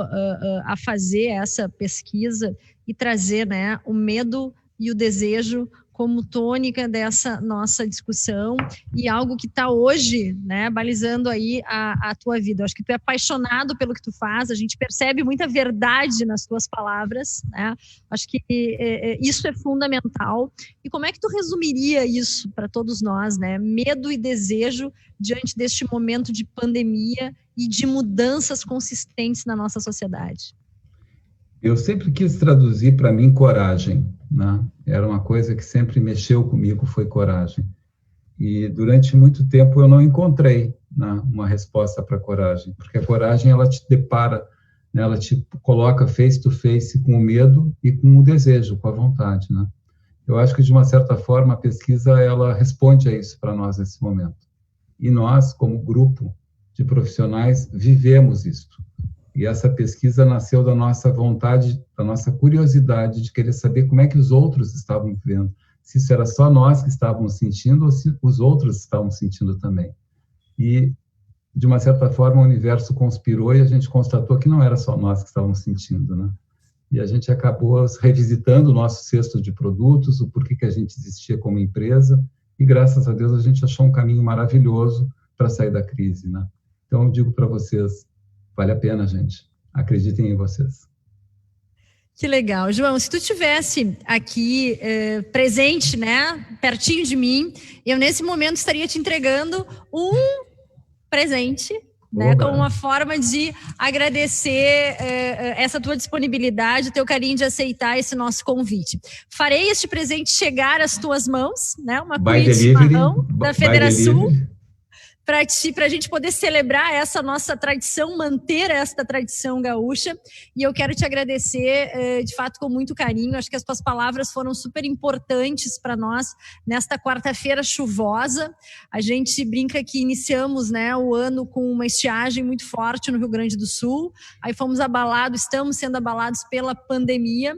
[SPEAKER 10] a fazer essa pesquisa e trazer, né, o medo e o desejo como tônica dessa nossa discussão e algo que está hoje, né, balizando aí a tua vida. Eu acho que tu é apaixonado pelo que tu faz, a gente percebe muita verdade nas tuas palavras, né? Acho que isso é fundamental. E como é que tu resumiria isso para todos nós, né? Medo e desejo diante deste momento de pandemia e de mudanças consistentes na nossa sociedade.
[SPEAKER 11] Eu sempre quis traduzir para mim coragem, né? Era uma coisa que sempre mexeu comigo, foi coragem. E durante muito tempo eu não encontrei, né, uma resposta para coragem, porque a coragem ela te depara, né, ela te coloca face to face com o medo e com o desejo, com a vontade, né? Eu acho que de uma certa forma a pesquisa ela responde a isso para nós nesse momento. E nós, como grupo de profissionais, vivemos isto. E essa pesquisa nasceu da nossa vontade, da nossa curiosidade de querer saber como é que os outros estavam vivendo. Se isso era só nós que estávamos sentindo ou se os outros estavam sentindo também. E, de uma certa forma, o universo conspirou e a gente constatou que não era só nós que estávamos sentindo, né? E a gente acabou revisitando o nosso cesto de produtos, o porquê que a gente existia como empresa, e graças a Deus a gente achou um caminho maravilhoso para sair da crise, né? Então eu digo para vocês, vale a pena, gente. Acreditem em vocês.
[SPEAKER 10] Que legal. João, se tu tivesse aqui presente, né, pertinho de mim, eu nesse momento estaria te entregando um presente, né, como uma forma de agradecer essa tua disponibilidade, o teu carinho de aceitar esse nosso convite. Farei este presente chegar às tuas mãos, né, uma cuia de chimarrão da Federação, para a gente poder celebrar essa nossa tradição, manter esta tradição gaúcha. E eu quero te agradecer, de fato, com muito carinho. Acho que as tuas palavras foram super importantes para nós nesta quarta-feira chuvosa. A gente brinca que iniciamos, né, o ano com uma estiagem muito forte no Rio Grande do Sul. Aí fomos abalados, estamos sendo abalados pela pandemia,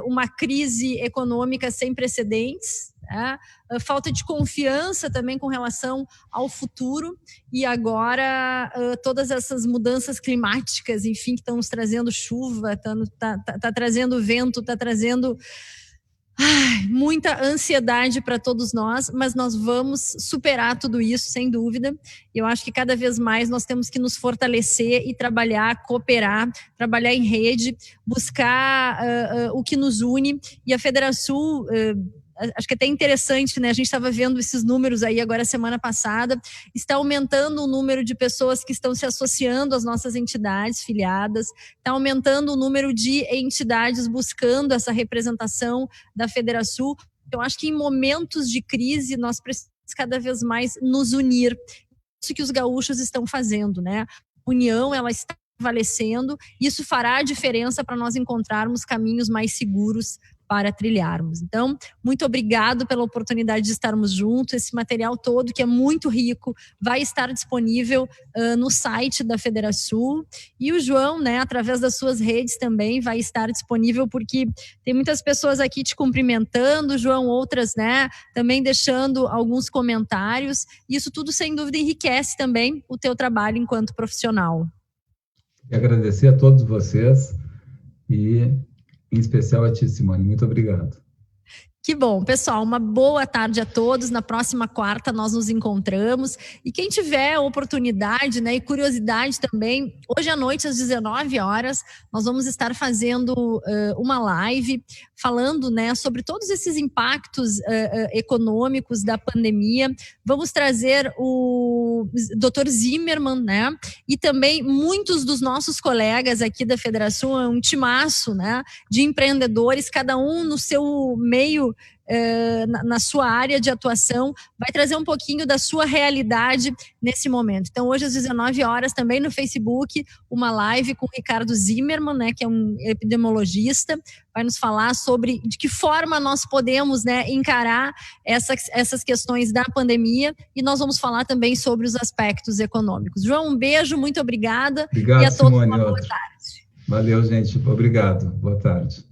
[SPEAKER 10] uma crise econômica sem precedentes, falta de confiança também com relação ao futuro, e agora todas essas mudanças climáticas, enfim, que estão nos trazendo chuva, tá trazendo vento, tá trazendo muita ansiedade para todos nós, mas nós vamos superar tudo isso, sem dúvida. Eu acho que cada vez mais nós temos que nos fortalecer e trabalhar, cooperar, trabalhar em rede, buscar o que nos une. E a Federação, acho que é até interessante, né? A gente estava vendo esses números aí agora semana passada, está aumentando o número de pessoas que estão se associando às nossas entidades filiadas, está aumentando o número de entidades buscando essa representação da Federação. Eu acho que em momentos de crise nós precisamos cada vez mais nos unir. Isso que os gaúchos estão fazendo, né? A união, ela está prevalecendo, isso fará a diferença para nós encontrarmos caminhos mais seguros para trilharmos. Então, muito obrigado pela oportunidade de estarmos juntos. Esse material todo, que é muito rico, vai estar disponível no site da Federação. E o João, né, através das suas redes também vai estar disponível, porque tem muitas pessoas aqui te cumprimentando, João, outras, né, também deixando alguns comentários. Isso tudo, sem dúvida, enriquece também o teu trabalho enquanto profissional.
[SPEAKER 11] Quero agradecer a todos vocês e em especial a ti, Simone. Muito obrigado.
[SPEAKER 10] Que bom, pessoal, uma boa tarde a todos. Na próxima quarta nós nos encontramos. E quem tiver oportunidade, né, e curiosidade também, hoje à noite às 19 horas, nós vamos estar fazendo uma live falando, né, sobre todos esses impactos econômicos da pandemia. Vamos trazer o Dr. Zimmermann, né, e também muitos dos nossos colegas aqui da Federação, é um timaço, né, de empreendedores, cada um no seu meio, na sua área de atuação, vai trazer um pouquinho da sua realidade nesse momento. Então, hoje às 19 horas, também no Facebook, uma live com o Ricardo Zimmermann, né, que é um epidemiologista, vai nos falar sobre de que forma nós podemos, né, encarar essas questões da pandemia, e nós vamos falar também sobre os aspectos econômicos. João, um beijo, muito obrigada.
[SPEAKER 11] Obrigado,
[SPEAKER 10] e a todos
[SPEAKER 11] Simone,
[SPEAKER 10] uma boa tarde.
[SPEAKER 11] Valeu, gente. Obrigado. Boa tarde.